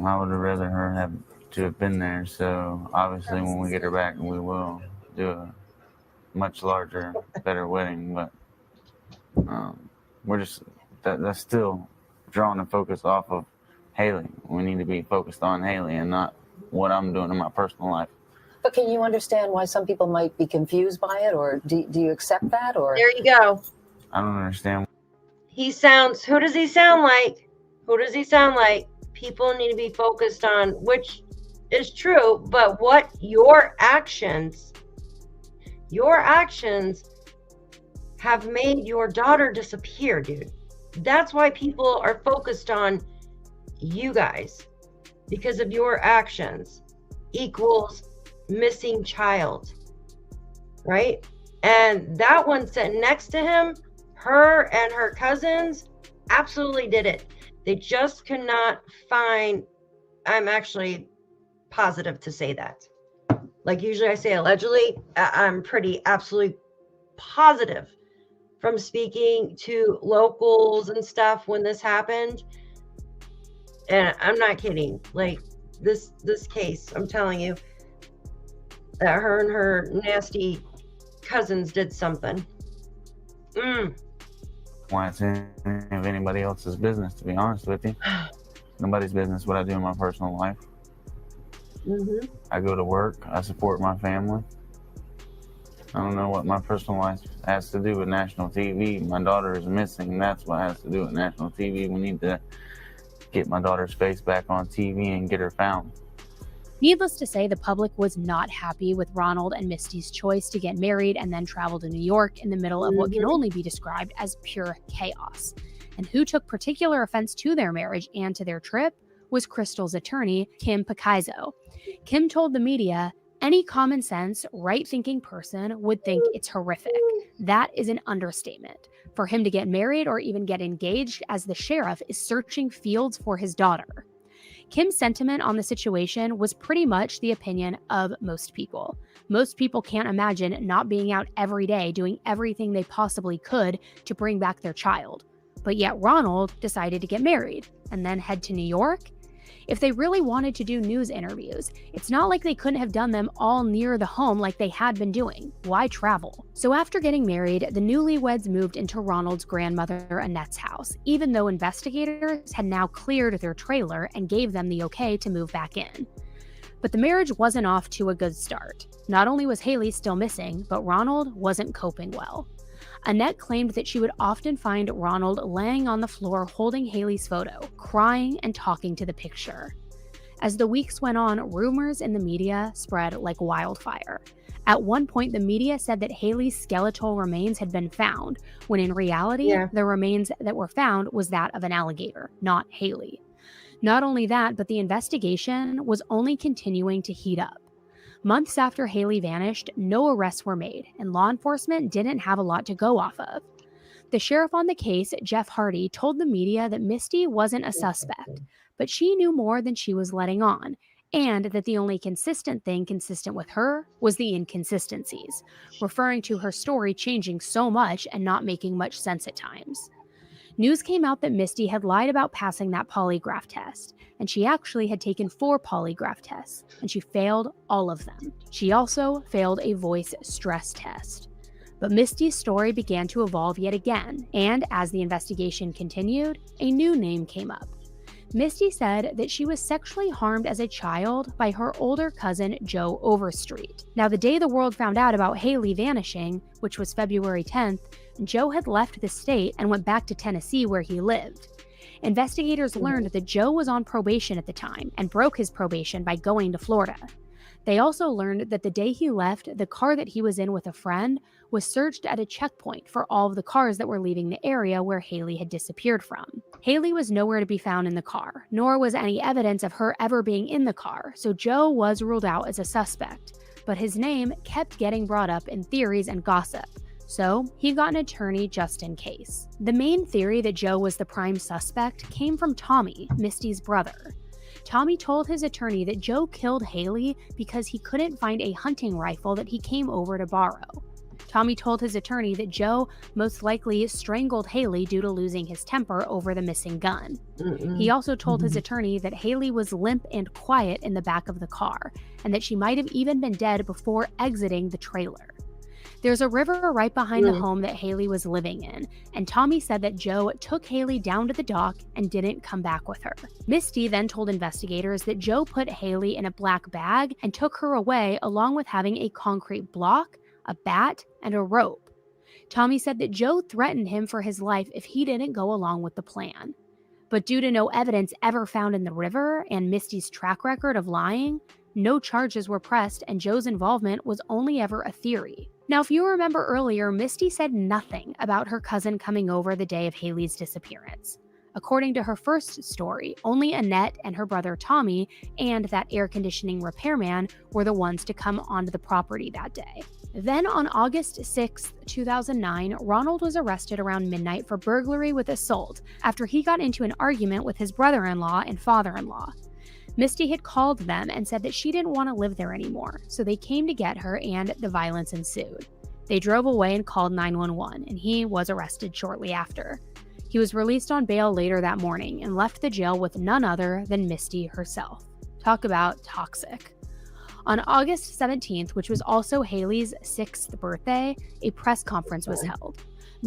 I would have rather her have to have been there. So obviously, when we get her back, we will do a much larger, better wedding. But we're just that's still drawing the focus off of Haleigh. We need to be focused on Haleigh and not what I'm doing in my personal life. But can you understand why some people might be confused by it, or do you accept that? Or There you go. I don't understand. Who does he sound like? Who does he sound like? People need to be focused on, which is true, but what your actions have made your daughter disappear, dude. That's why people are focused on you guys, because of your actions equals missing child, right? And that one sitting next to him, her and her cousins absolutely did it. They just could not find, I'm actually positive to say that. Like usually I say allegedly, I'm pretty absolutely positive from speaking to locals and stuff when this happened. And I'm not kidding. Like this case, I'm telling you, that her and her nasty cousins did something. Why it's any of anybody else's business, to be honest with you. Nobody's business what I do in my personal life. I go to work. I support my family. I don't know what my personal life has to do with national TV. My daughter is missing. That's what has to do with national TV. We need to get my daughter's face back on TV and get her found. Needless to say, the public was not happy with Ronald and Misty's choice to get married and then travel to New York in the middle of what can only be described as pure chaos. And who took particular offense to their marriage and to their trip was Crystal's attorney, Kim Picazzo. Kim told the media, any common sense, right-thinking person would think it's horrific. That is an understatement. For him to get married or even get engaged as the sheriff is searching fields for his daughter. Kim's sentiment on the situation was pretty much the opinion of most people. Most people can't imagine not being out every day doing everything they possibly could to bring back their child. But yet Ronald decided to get married and then head to New York? If they really wanted to do news interviews, it's not like they couldn't have done them all near the home like they had been doing. Why travel? So after getting married, the newlyweds moved into Ronald's grandmother Annette's house, even though investigators had now cleared their trailer and gave them the okay to move back in. But the marriage wasn't off to a good start. Not only was Haleigh still missing, but Ronald wasn't coping well. Annette claimed that she would often find Ronald laying on the floor holding Haleigh's photo, crying and talking to the picture. As the weeks went on, rumors in the media spread like wildfire. At one point, the media said that Haleigh's skeletal remains had been found, when in reality, the remains that were found was that of an alligator, not Haleigh. Not only that, but the investigation was only continuing to heat up. Months after Haleigh vanished, no arrests were made, and law enforcement didn't have a lot to go off of. The sheriff on the case, Jeff Hardy, told the media that Misty wasn't a suspect, but she knew more than she was letting on, and that the only consistent thing consistent with her was the inconsistencies, referring to her story changing so much and not making much sense at times. News came out that Misty had lied about passing that polygraph test, and she actually had taken 4 polygraph tests, and she failed all of them. She also failed a voice stress test. But Misty's story began to evolve yet again, and as the investigation continued, a new name came up. Misty said that she was sexually harmed as a child by her older cousin Joe Overstreet. Now, the day the world found out about Haleigh vanishing, which was February 10th, Joe had left the state and went back to Tennessee where he lived. Investigators learned that Joe was on probation at the time and broke his probation by going to Florida. They also learned that the day he left, the car that he was in with a friend was searched at a checkpoint for all of the cars that were leaving the area where Haleigh had disappeared from. Haleigh was nowhere to be found in the car, nor was any evidence of her ever being in the car, so Joe was ruled out as a suspect. But his name kept getting brought up in theories and gossip, so he got an attorney just in case. The main theory that Joe was the prime suspect came from Tommy, Misty's brother. Tommy told his attorney that Joe killed Haleigh because he couldn't find a hunting rifle that he came over to borrow. Tommy told his attorney that Joe most likely strangled Haleigh due to losing his temper over the missing gun. He also told his attorney that Haleigh was limp and quiet in the back of the car, and that she might have even been dead before exiting the trailer. There's a river right behind the home that Haleigh was living in, and Tommy said that Joe took Haleigh down to the dock and didn't come back with her. Misty then told investigators that Joe put Haleigh in a black bag and took her away along with having a concrete block, a bat, and a rope. Tommy said that Joe threatened him for his life if he didn't go along with the plan. But due to no evidence ever found in the river and Misty's track record of lying, no charges were pressed and Joe's involvement was only ever a theory. Now, if you remember earlier, Misty said nothing about her cousin coming over the day of Haleigh's disappearance. According to her first story, only Annette and her brother Tommy and that air conditioning repairman were the ones to come onto the property that day. Then on August 6, 2009, Ronald was arrested around midnight for burglary with assault after he got into an argument with his brother-in-law and father-in-law. Misty had called them and said that she didn't want to live there anymore, so they came to get her and the violence ensued. They drove away and called 911, and he was arrested shortly after. He was released on bail later that morning and left the jail with none other than Misty herself. Talk about toxic. On August 17th, which was also Haleigh's 6th birthday, a press conference was held.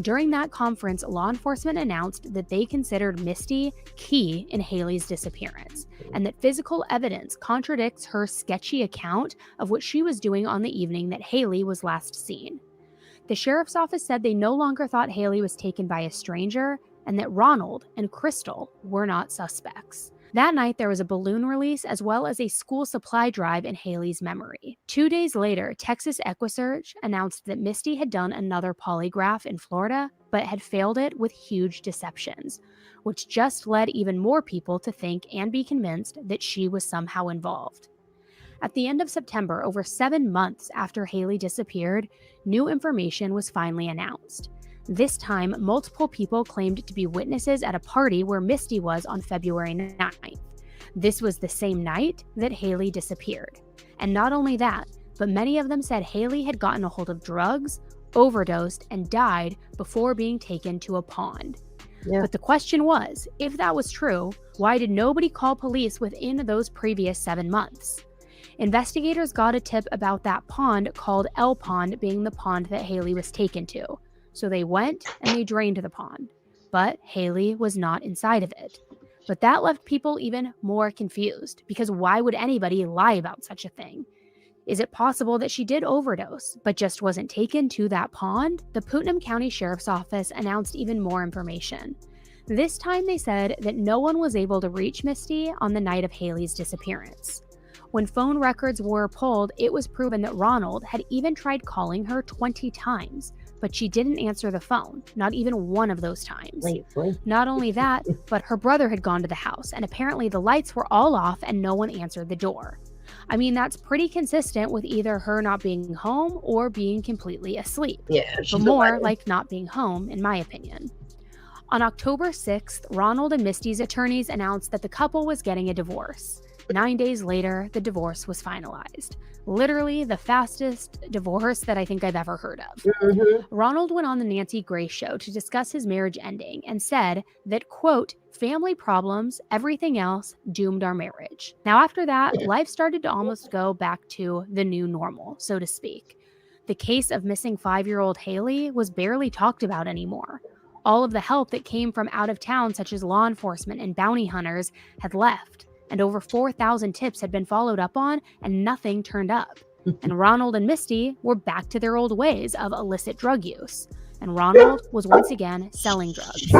During that conference, law enforcement announced that they considered Misty key in Haleigh's disappearance, and that physical evidence contradicts her sketchy account of what she was doing on the evening that Haleigh was last seen. The sheriff's office said they no longer thought Haleigh was taken by a stranger, and that Ronald and Crystal were not suspects. That night, there was a balloon release as well as a school supply drive in Haleigh's memory. 2 days later, Texas EquiSearch announced that Misty had done another polygraph in Florida, but had failed it with huge deceptions, which just led even more people to think and be convinced that she was somehow involved. At the end of September, over 7 months after Haleigh disappeared, new information was finally announced. This time, multiple people claimed to be witnesses at a party where Misty was on February 9th. This was the same night that Haleigh disappeared. And not only that, but many of them said Haleigh had gotten a hold of drugs, overdosed, and died before being taken to a pond. Yeah. But the question was, if that was true, why did nobody call police within those previous 7 months? Investigators got a tip about that pond called L Pond being the pond that Haleigh was taken to. So they went and they drained the pond, but Haleigh was not inside of it. But that left people even more confused, because why would anybody lie about such a thing? Is it possible that she did overdose, but just wasn't taken to that pond? The Putnam County Sheriff's Office announced even more information. This time they said that no one was able to reach Misty on the night of Haleigh's disappearance. When phone records were pulled, it was proven that Ronald had even tried calling her 20 times, but she didn't answer the phone, not even one of those times. Not only that, but her brother had gone to the house, and apparently the lights were all off and no one answered the door. I mean, that's pretty consistent with either her not being home or being completely asleep. Yeah, but more like not being home, in my opinion. On October 6th, Ronald and Misty's attorneys announced that the couple was getting a divorce. 9 days later, the divorce was finalized. Literally the fastest divorce that I think I've ever heard of. Mhm. Ronald went on the Nancy Grace show to discuss his marriage ending and said that, quote, family problems, everything else doomed our marriage. Now, after that, life started to almost go back to the new normal, so to speak. The case of missing 5-year-old Haleigh was barely talked about anymore. All of the help that came from out of town, such as law enforcement and bounty hunters, had left, and over 4,000 tips had been followed up on, and nothing turned up. And Ronald and Misty were back to their old ways of illicit drug use. And Ronald was once again selling drugs.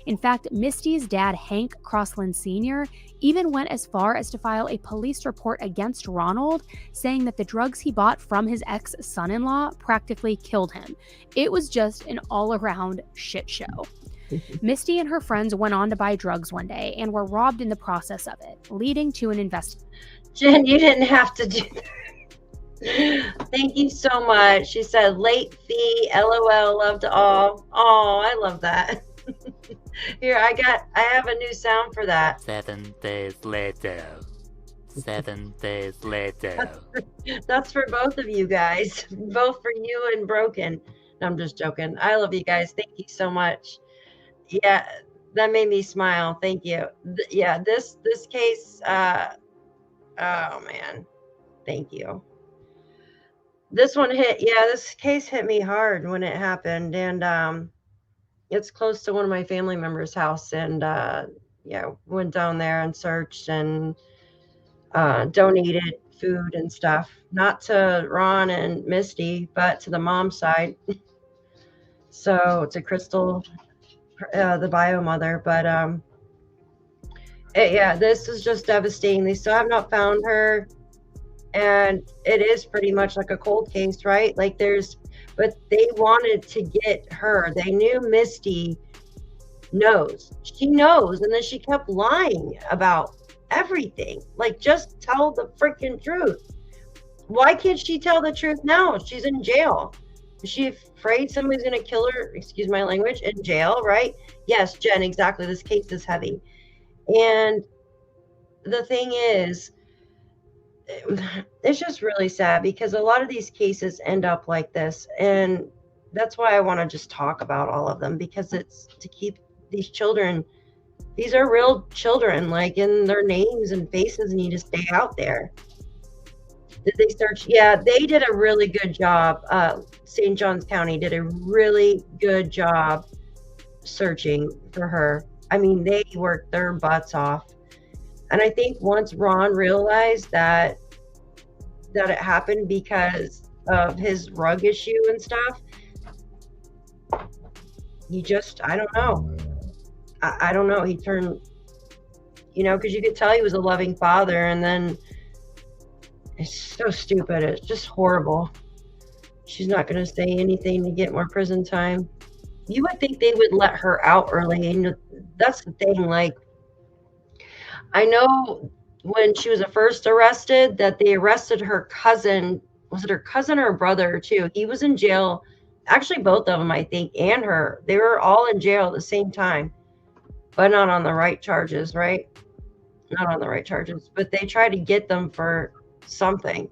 In fact, Misty's dad, Hank Croslin Sr., even went as far as to file a police report against Ronald, saying that the drugs he bought from his ex-son-in-law practically killed him. It was just an all-around shit show. Misty and her friends went on to buy drugs one day and were robbed in the process of it, leading to an investigation. Jen, you didn't have to do that. Thank you so much. She said, late fee, LOL, love to all. Oh, I love that. Here, I have a new sound for that. 7 days later. 7 days later. That's for both of you guys, both for you and Broken. No, I'm just joking. I love you guys. Thank you so much. Yeah, that made me smile. Thank you. Yeah, this case, oh man, thank you. This one this case hit me hard when it happened, and it's close to one of my family members' house, and went down there and searched and donated food and stuff, not to Ron and Misty, but to the mom's side. So to Crystal, the bio mother. But this is just devastating. They still have not found her, and it is pretty much like a cold case, right? Like but they wanted to get her. They knew Misty knows. She knows, and then she kept lying about everything. Like, just tell the freaking truth. Why can't she tell the truth now? She's in jail. Is she afraid somebody's going to kill her, excuse my language, in jail, right? Yes, Jen, exactly. This case is heavy. And the thing is, it's just really sad because a lot of these cases end up like this. And that's why I want to just talk about all of them, because it's to keep these children, these are real children, like, and their names and faces need to stay out there. Did they search? Yeah, they did a really good job. St. Johns County did a really good job searching for her. I mean, they worked their butts off. And I think once Ron realized that it happened because of his drug issue and stuff, he just, I don't know. I don't know. He turned, because you could tell he was a loving father, and then it's so stupid. It's just horrible. She's not going to say anything to get more prison time. You would think they would let her out early. And that's the thing. Like, I know when she was first arrested that they arrested her cousin. Was it her cousin or her brother too? He was in jail. Actually, both of them, I think, and her. They were all in jail at the same time, but not on the right charges, right? Not on the right charges. But they tried to get them for something.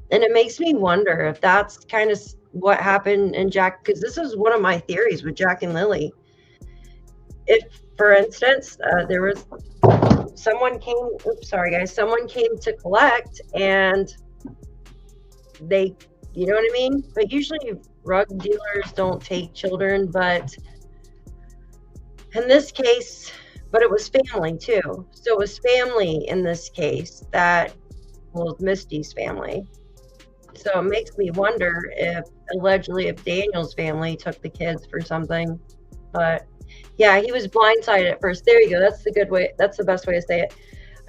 And it makes me wonder if that's kind of what happened in Jack, because this is one of my theories with Jack and Lily. If, for instance, there was someone came to collect, and they, you know what I mean? But usually drug dealers don't take children, but in this case, but it was family too. So it was family in this case that was Misty's family. So it makes me wonder if Daniel's family took the kids for something. But yeah, he was blindsided at first. There you go. That's the good way. That's the best way to say it.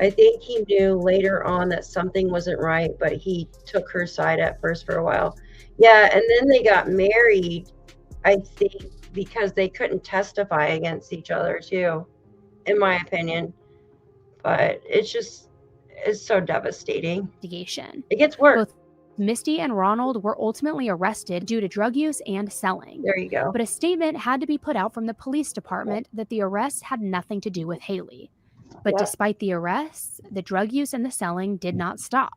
I think he knew later on that something wasn't right, but he took her side at first for a while. Yeah, and then they got married, I think, because they couldn't testify against each other too, in my opinion. But it's so devastating. It gets worse. Both Misty and Ronald were ultimately arrested due to drug use and selling. There you go. But a statement had to be put out from the police department that the arrests had nothing to do with Haleigh. But Yep. despite the arrests, the drug use and the selling did not stop.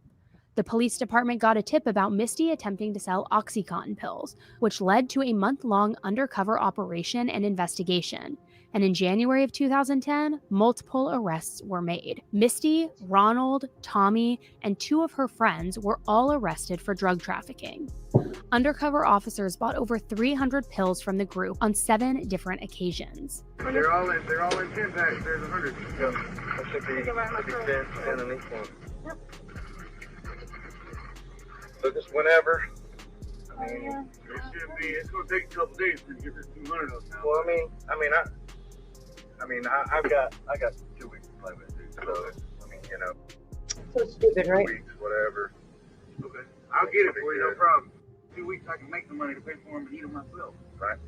The police department got a tip about Misty attempting to sell OxyContin pills, which led to a month-long undercover operation and investigation. And in January of 2010, multiple arrests were made. Misty, Ronald, Tommy, and 2 of her friends were all arrested for drug trafficking. Undercover officers bought over 300 pills from the group on 7 different occasions. They're all in 10 packs. There's 100. Yep. That should be 10 in each one. Yep. So just whenever. I mean, it's going to take a couple days to get this 200 of them. Well, I've got 2 weeks to play with, dude. So, So stupid, 2 right? weeks, whatever. Okay. I'll get it for you, no problem. 2 weeks, I can make the money to pay for them and eat them myself. Right.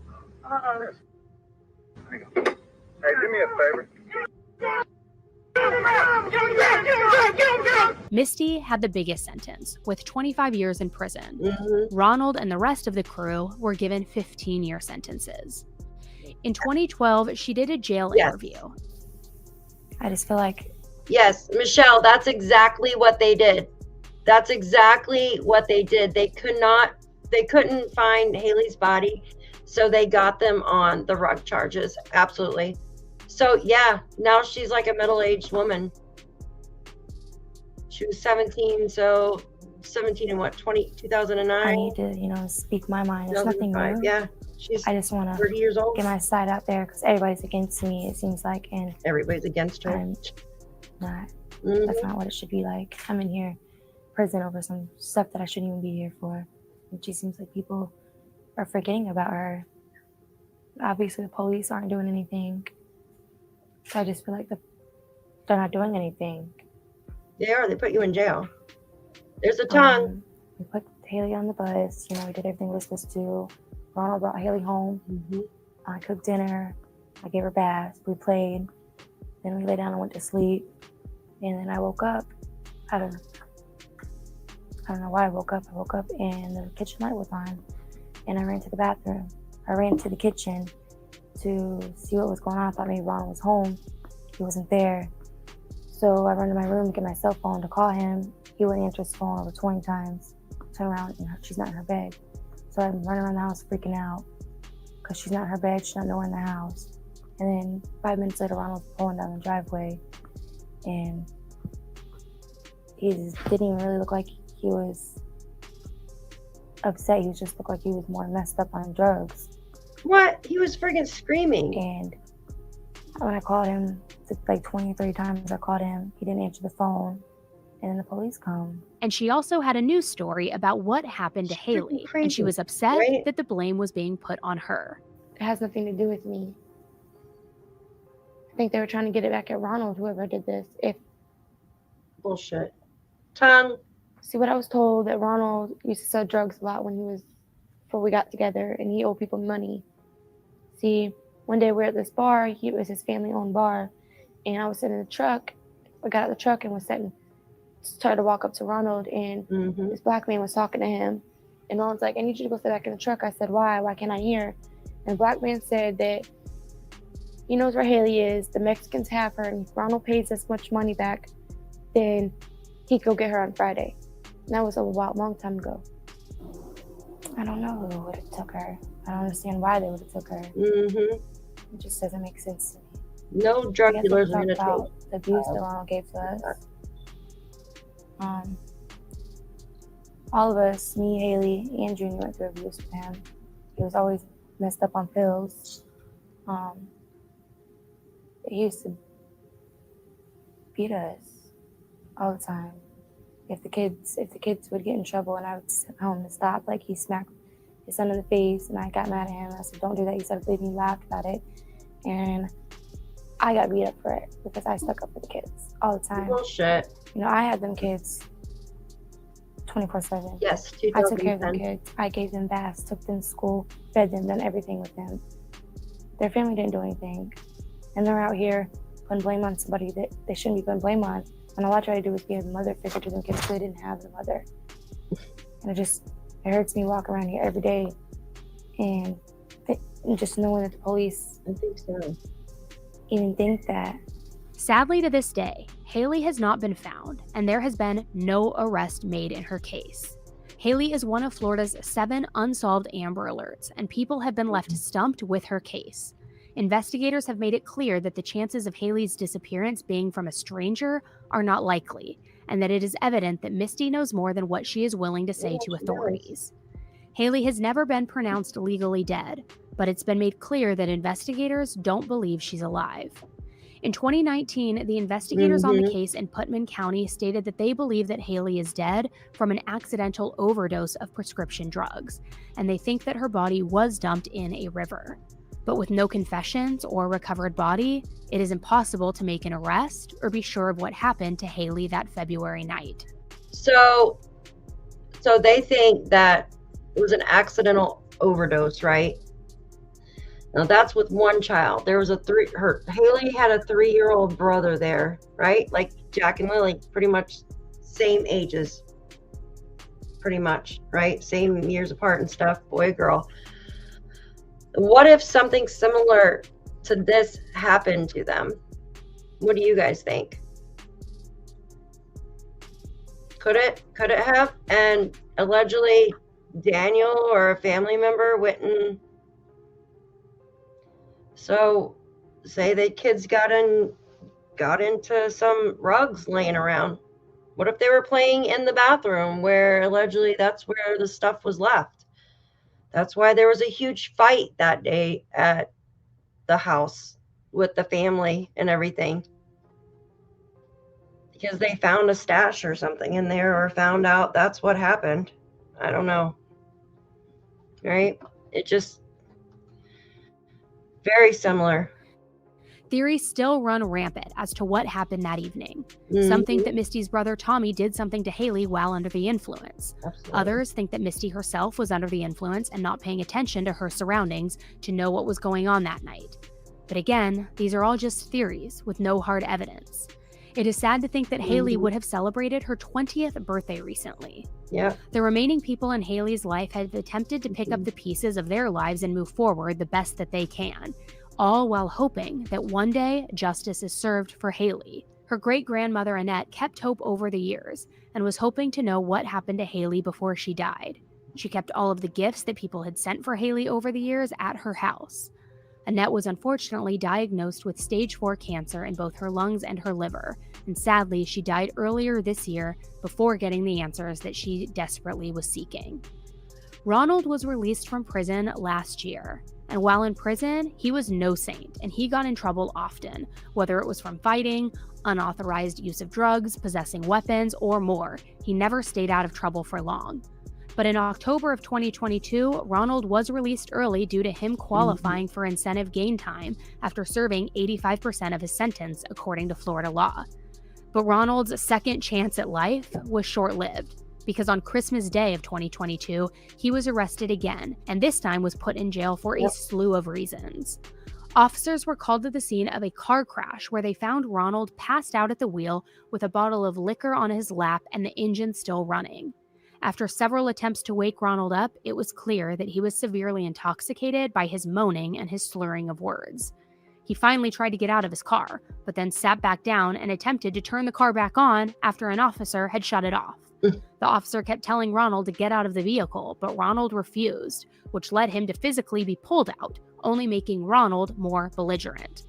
There you go. Hey, do me a favor. Misty had the biggest sentence, with 25 years in prison. Mm-hmm. Ronald and the rest of the crew were given 15-year sentences. In 2012, she did a jail interview. I just feel like Yes, Michelle, that's exactly what they did. That's exactly what they did. They couldn't find Haleigh's body, so they got them on the rug charges. Absolutely. So yeah, now she's like a middle-aged woman. She was 17, so 17 in what, 2009? I need to, speak my mind. There's nothing 2005. new. Yeah, she's I just want to 30 years old. get my side out there because everybody's against me, it seems like, and Everybody's against her. I'm not. Mhm. That's not what it should be like. I'm in here prison over some stuff that I shouldn't even be here for. And she seems like people are forgetting about her. Obviously, the police aren't doing anything. So I just feel like they're not doing anything. They are. They put you in jail. There's a tongue. We put Haleigh on the bus. We did everything we were supposed to do. Ronald brought Haleigh home. Mm-hmm. I cooked dinner. I gave her baths. We played. Then we lay down and went to sleep. And then I woke up. I don't know why I woke up. I woke up and the kitchen light was on. And I ran to the bathroom. I ran to the kitchen to see what was going on. I thought maybe Ronald was home. He wasn't there. So I ran to my room to get my cell phone to call him. He wouldn't answer his phone over 20 times. Turn around and she's not in her bed. So I'm running around the house freaking out because she's not in her bed. She's not nowhere in the house. And then 5 minutes later, Ronald was pulling down the driveway, and he just didn't even really look like he was upset. He just looked like he was more messed up on drugs. What? He was friggin' screaming. And when I called him, like 20 or 30 times I called him, he didn't answer the phone. And then the police come. And she also had a news story about what happened to She's freaking Haleigh, crazy, and she was upset right? that the blame was being put on her. It has nothing to do with me. I think they were trying to get it back at Ronald, whoever did this. Bullshit. Tongue. See, what I was told, that Ronald used to sell drugs a lot before we got together, and he owed people money. See, one day we were at this bar. It was his family-owned bar, and I was sitting in the truck. I got out of the truck and started to walk up to Ronald, and this black man was talking to him. And Ronald's like, I need you to go sit back in the truck. I said, why? Why can't I hear? And the black man said that he knows where Haleigh is. The Mexicans have her, and if Ronald pays this much money back, then he could go get her on Friday. And that was a long time ago. I don't know who would have took her. I don't understand why they would have took her. Mm-hmm. It just doesn't make sense to me. No drug I guess dealers we are going to talked about take. the abuse that Ronald gave to us. All of us, me, Haleigh, and Junior, went through abuse with him. He was always messed up on pills. He used to beat us all the time. If the kids would get in trouble and I would tell him to stop, like he smacked his son in the face and I got mad at him. I said, don't do that. He started bleeding. He laughed about it. And I got beat up for it because I stuck up for the kids all the time. Bullshit. I had them kids 24/7. Yes, I took care of them 2010. kids. I gave them baths, took them to school, fed them, done everything with them. Their family didn't do anything. And they're out here putting blame on somebody that they shouldn't be putting blame on. And all I try to do is be a mother figure to them kids because they didn't have a mother. And it hurts me walking around here every day and just knowing that the police I think so. even think that. Sadly, to this day, Haleigh has not been found, and there has been no arrest made in her case. Haleigh is one of Florida's 7 unsolved Amber Alerts, and people have been left stumped with her case. Investigators have made it clear that the chances of Haleigh's disappearance being from a stranger are not likely, and that it is evident that Misty knows more than what she is willing to say to authorities. Haleigh has never been pronounced legally dead, but it's been made clear that investigators don't believe she's alive. In 2019, the investigators on the case in Putnam County stated that they believe that Haleigh is dead from an accidental overdose of prescription drugs, and they think that her body was dumped in a river. But with no confessions or recovered body, it is impossible to make an arrest or be sure of what happened to Haleigh that February night. So they think that it was an accidental overdose, right? Now that's with one child. There was Haleigh had a 3-year-old brother there, right? Like Jack and Lily, pretty much same ages, pretty much, right? Same years apart and stuff, boy, girl. What if something similar to this happened to them? What do you guys think? Could it have? And allegedly Daniel or a family member went and so say the kids got into some rugs laying around. What if they were playing in the bathroom where allegedly that's where the stuff was left? That's why there was a huge fight that day at the house with the family and everything. Because they found a stash or something in there or found out that's what happened. I don't know. Right? It just very similar. Theories still run rampant as to what happened that evening. Some think that Misty's brother Tommy did something to Haleigh while under the influence. Absolutely. Others think that Misty herself was under the influence and not paying attention to her surroundings to know what was going on that night. But again, these are all just theories with no hard evidence. It is sad to think that Haleigh would have celebrated her 20th birthday recently. Yeah. The remaining people in Haleigh's life have attempted to pick up the pieces of their lives and move forward the best that they can, all while hoping that one day justice is served for Haleigh. Her great-grandmother Annette kept hope over the years and was hoping to know what happened to Haleigh before she died. She kept all of the gifts that people had sent for Haleigh over the years at her house. Annette was unfortunately diagnosed with stage 4 cancer in both her lungs and her liver, and sadly, she died earlier this year before getting the answers that she desperately was seeking. Ronald was released from prison last year, and while in prison, he was no saint, and he got in trouble often, whether it was from fighting, unauthorized use of drugs, possessing weapons, or more. He never stayed out of trouble for long. But in October of 2022, Ronald was released early due to him qualifying for incentive gain time after serving 85% of his sentence, according to Florida law. But Ronald's second chance at life was short-lived, because on Christmas Day of 2022, he was arrested again, and this time was put in jail for a slew of reasons. Officers were called to the scene of a car crash where they found Ronald passed out at the wheel with a bottle of liquor on his lap and the engine still running. After several attempts to wake Ronald up, it was clear that he was severely intoxicated by his moaning and his slurring of words. He finally tried to get out of his car, but then sat back down and attempted to turn the car back on after an officer had shut it off. The officer kept telling Ronald to get out of the vehicle, but Ronald refused, which led him to physically be pulled out, only making Ronald more belligerent.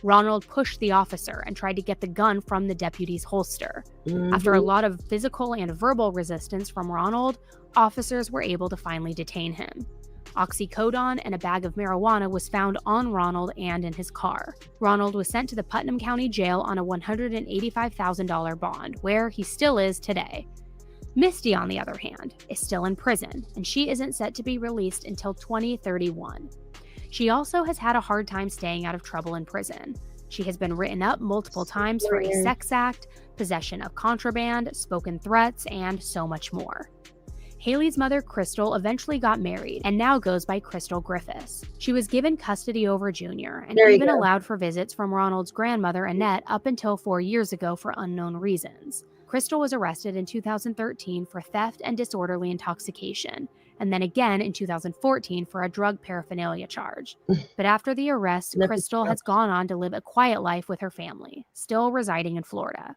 Ronald pushed the officer and tried to get the gun from the deputy's holster. After a lot of physical and verbal resistance from Ronald, officers were able to finally detain him. Oxycodone and a bag of marijuana was found on Ronald and in his car. Ronald was sent to the Putnam County Jail on a $185,000 bond, where he still is today. Misty, on the other hand, is still in prison, and she isn't set to be released until 2031. She also has had a hard time staying out of trouble in prison. She has been written up multiple times for a sex act, possession of contraband, spoken threats, and so much more. Haleigh's mother, Crystal, eventually got married and now goes by Crystal Griffiths. She was given custody over Junior and even allowed for visits from Ronald's grandmother, Annette, up until 4 years ago for unknown reasons. Crystal was arrested in 2013 for theft and disorderly intoxication, and then again in 2014 for a drug paraphernalia charge. But after the arrest, Crystal has gone on to live a quiet life with her family, still residing in Florida.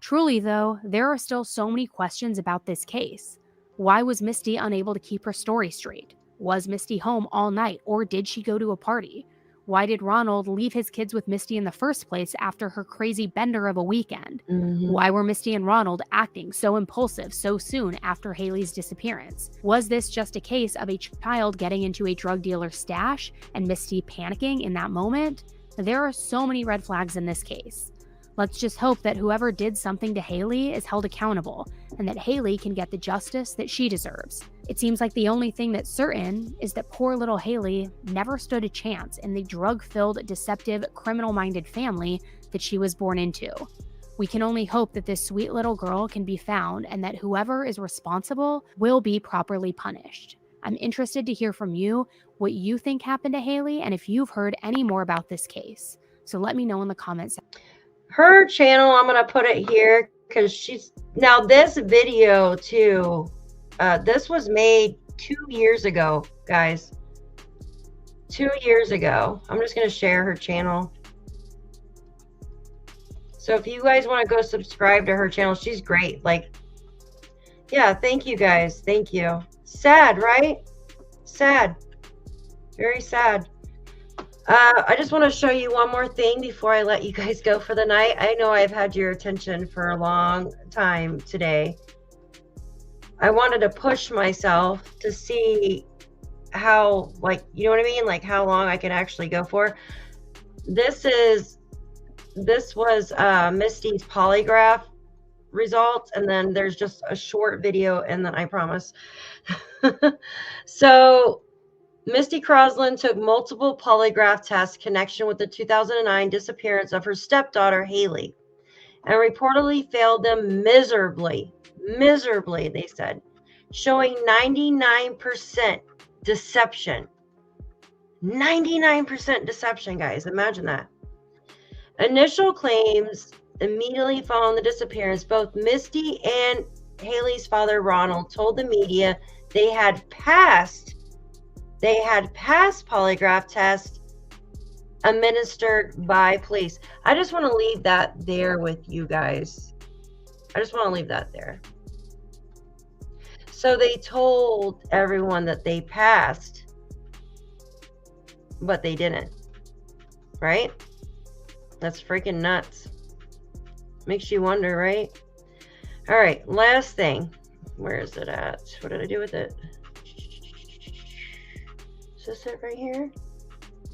Truly, though, there are still so many questions about this case. Why was Misty unable to keep her story straight? Was Misty home all night, or did she go to a party? Why did Ronald leave his kids with Misty in the first place after her crazy bender of a weekend? Why were Misty and Ronald acting so impulsive so soon after Haleigh's disappearance? Was this just a case of a child getting into a drug dealer's stash and Misty panicking in that moment? There are so many red flags in this case. Let's just hope that whoever did something to Haleigh is held accountable and that Haleigh can get the justice that she deserves. It seems like the only thing that's certain is that poor little Haleigh never stood a chance in the drug-filled, deceptive, criminal-minded family that she was born into. We can only hope that this sweet little girl can be found and that whoever is responsible will be properly punished. I'm interested to hear from you what you think happened to Haleigh and if you've heard any more about this case. So let me know in the comments. Her channel, I'm going to put it here because she's... Now, this video, too, this was made 2 years ago, guys. 2 years ago. I'm just going to share her channel. So if you guys want to go subscribe to her channel, she's great. Like, yeah, thank you, guys. Thank you. Sad, right? Sad. Very sad. I just want to show you one more thing before I let you guys go for the night. I know I've had your attention for a long time today. I wanted to push myself to see how, like, you know what I mean? Like how long I can actually go for. This was Misty's polygraph results, and then there's just a short video, and then I promise. So Misty Croslin took multiple polygraph tests in connection with the 2009 disappearance of her stepdaughter, Haleigh, and reportedly failed them miserably, they said, showing 99% deception. 99% deception, guys. Imagine that. Initial claims immediately following the disappearance, both Misty and Haleigh's father, Ronald, told the media they had passed polygraph tests administered by police. I just want to leave that there with you guys. I just want to leave that there. So they told everyone that they passed, but they didn't, right? That's freaking nuts. Makes you wonder, right? All right, last thing. Where is it at? What did I do with it? Is this it right here?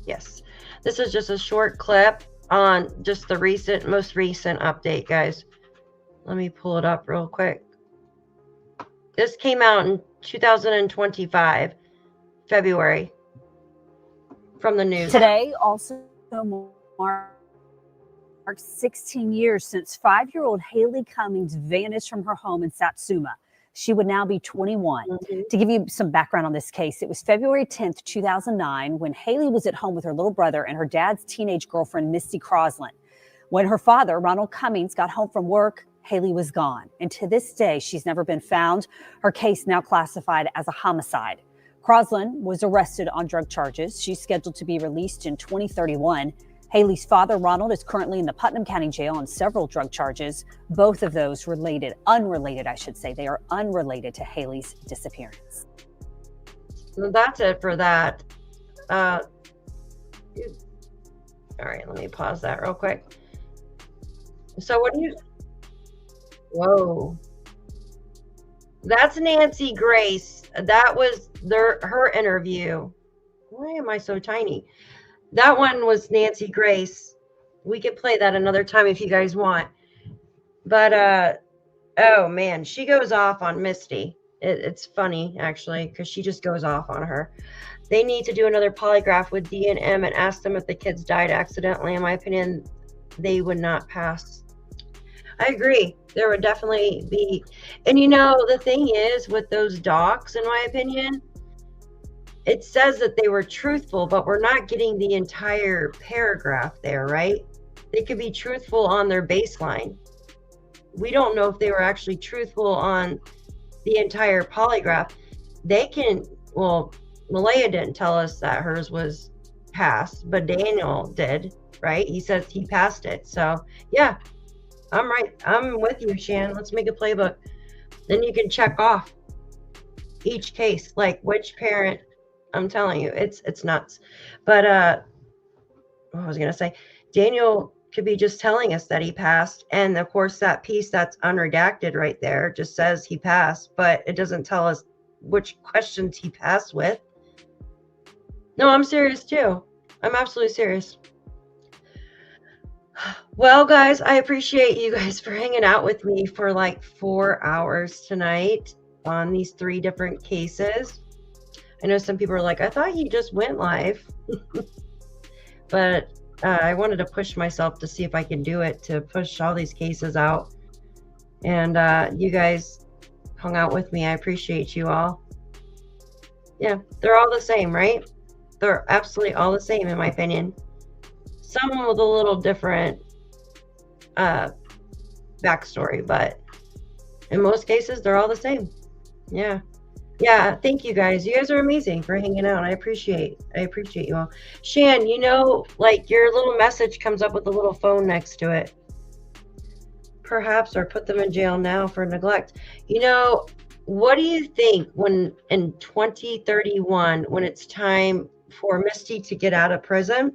Yes. This is just a short clip on just the most recent update, guys. Let me pull it up real quick. This came out in 2025, February, from the news. Today also marks 16 years since 5-year-old Haleigh Cummings vanished from her home in Satsuma. She would now be 21. To give you some background on this case, it was February 10th, 2009, when Haleigh was at home with her little brother and her dad's teenage girlfriend, Misty Croslin. When her father, Ronald Cummings, got home from work, Haleigh was gone. And to this day, she's never been found. Her case now classified as a homicide. Croslin was arrested on drug charges. She's scheduled to be released in 2031. Haleigh's father, Ronald, is currently in the Putnam County Jail on several drug charges. Both of those unrelated, I should say. They are unrelated to Haleigh's disappearance. Well, that's it for that. All right, let me pause that real quick. So what do you... Whoa. That's Nancy Grace. That was her interview. Why am I so tiny? That one was Nancy Grace. We could play that another time if you guys want. But, oh, man, she goes off on Misty. It's funny, actually, because she just goes off on her. They need to do another polygraph with D and M and ask them if the kids died accidentally. In my opinion, they would not pass. I agree. There would definitely be. And, you know, the thing is with those docs, in my opinion, it says that they were truthful, but we're not getting the entire paragraph there, right? They could be truthful on their baseline. We don't know if they were actually truthful on the entire polygraph. they can, well, Malaya didn't tell us that hers was passed, but Daniel did, right? He says he passed it. So yeah, I'm right. I'm with you, Shan. Let's make a playbook. Then you can check off each case, like which parent. I'm telling you, it's nuts. But what was I gonna say? Daniel could be just telling us that he passed, and of course that piece that's unredacted right there just says he passed, but it doesn't tell us which questions he passed with. No, I'm serious too. I'm absolutely serious. Well, guys, I appreciate you guys for hanging out with me for like 4 hours tonight on these 3 different cases. I know some people are like, I thought he just went live. But I wanted to push myself to see if I can do it, to push all these cases out. And you guys hung out with me. I appreciate you all. Yeah, they're all the same, right? They're absolutely all the same, in my opinion. Some with a little different backstory, but in most cases, they're all the same. Yeah. Yeah, thank you guys. You guys are amazing for hanging out. I appreciate you all. Shan, you know, like your little message comes up with a little phone next to it. Perhaps, or put them in jail now for neglect. You know, what do you think when in 2031, when it's time for Misty to get out of prison?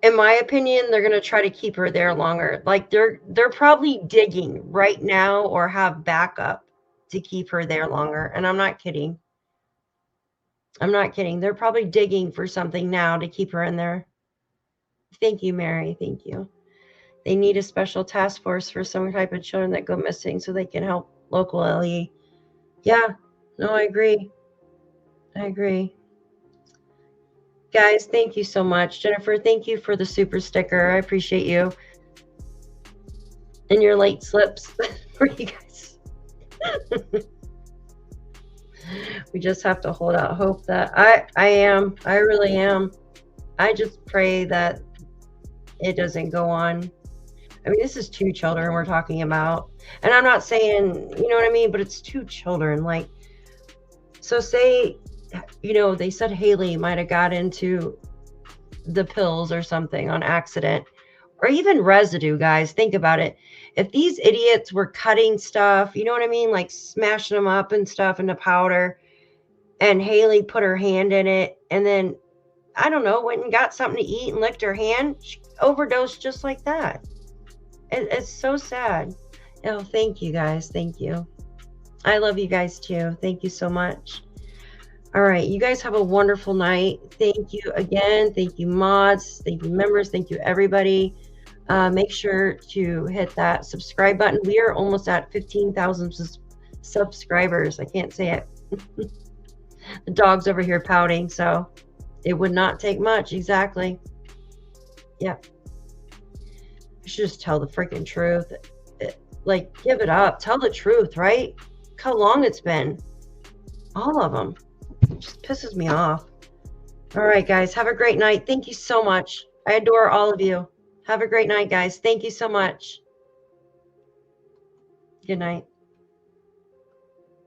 In my opinion, they're going to try to keep her there longer. Like they're probably digging right now or have backup to keep her there longer. And I'm not kidding. I'm not kidding. They're probably digging for something now to keep her in there. Thank you, Mary. Thank you. They need a special task force for some type of children that go missing so they can help locally. Yeah, no, I agree. I agree. Guys, thank you so much. Jennifer, thank you for the super sticker. I appreciate you. And your late slips for you guys. We just have to hold out hope that I really am. I just pray that it doesn't go on. I mean, this is 2 children we're talking about. And I'm not saying, you know what I mean, but it's 2 children. Like, so say, you know, they said Haleigh might have got into the pills or something on accident, or even residue, guys. Think about it. If these idiots were cutting stuff, you know what I mean? Like smashing them up and stuff into powder, and Haleigh put her hand in it, and then, I don't know, went and got something to eat and licked her hand, she overdosed just like that. It's so sad. Oh, thank you guys. Thank you. I love you guys too. Thank you so much. All right. You guys have a wonderful night. Thank you again. Thank you, mods. Thank you, members. Thank you, everybody. Make sure to hit that subscribe button. We are almost at 15,000 subscribers. I can't say it. The dog's over here pouting, so it would not take much. Exactly. Yeah. I should just tell the freaking truth. Like, give it up. Tell the truth, right? Look how long it's been. All of them. It just pisses me off. All right, guys. Have a great night. Thank you so much. I adore all of you. Have a great night, guys. Thank you so much. Good night.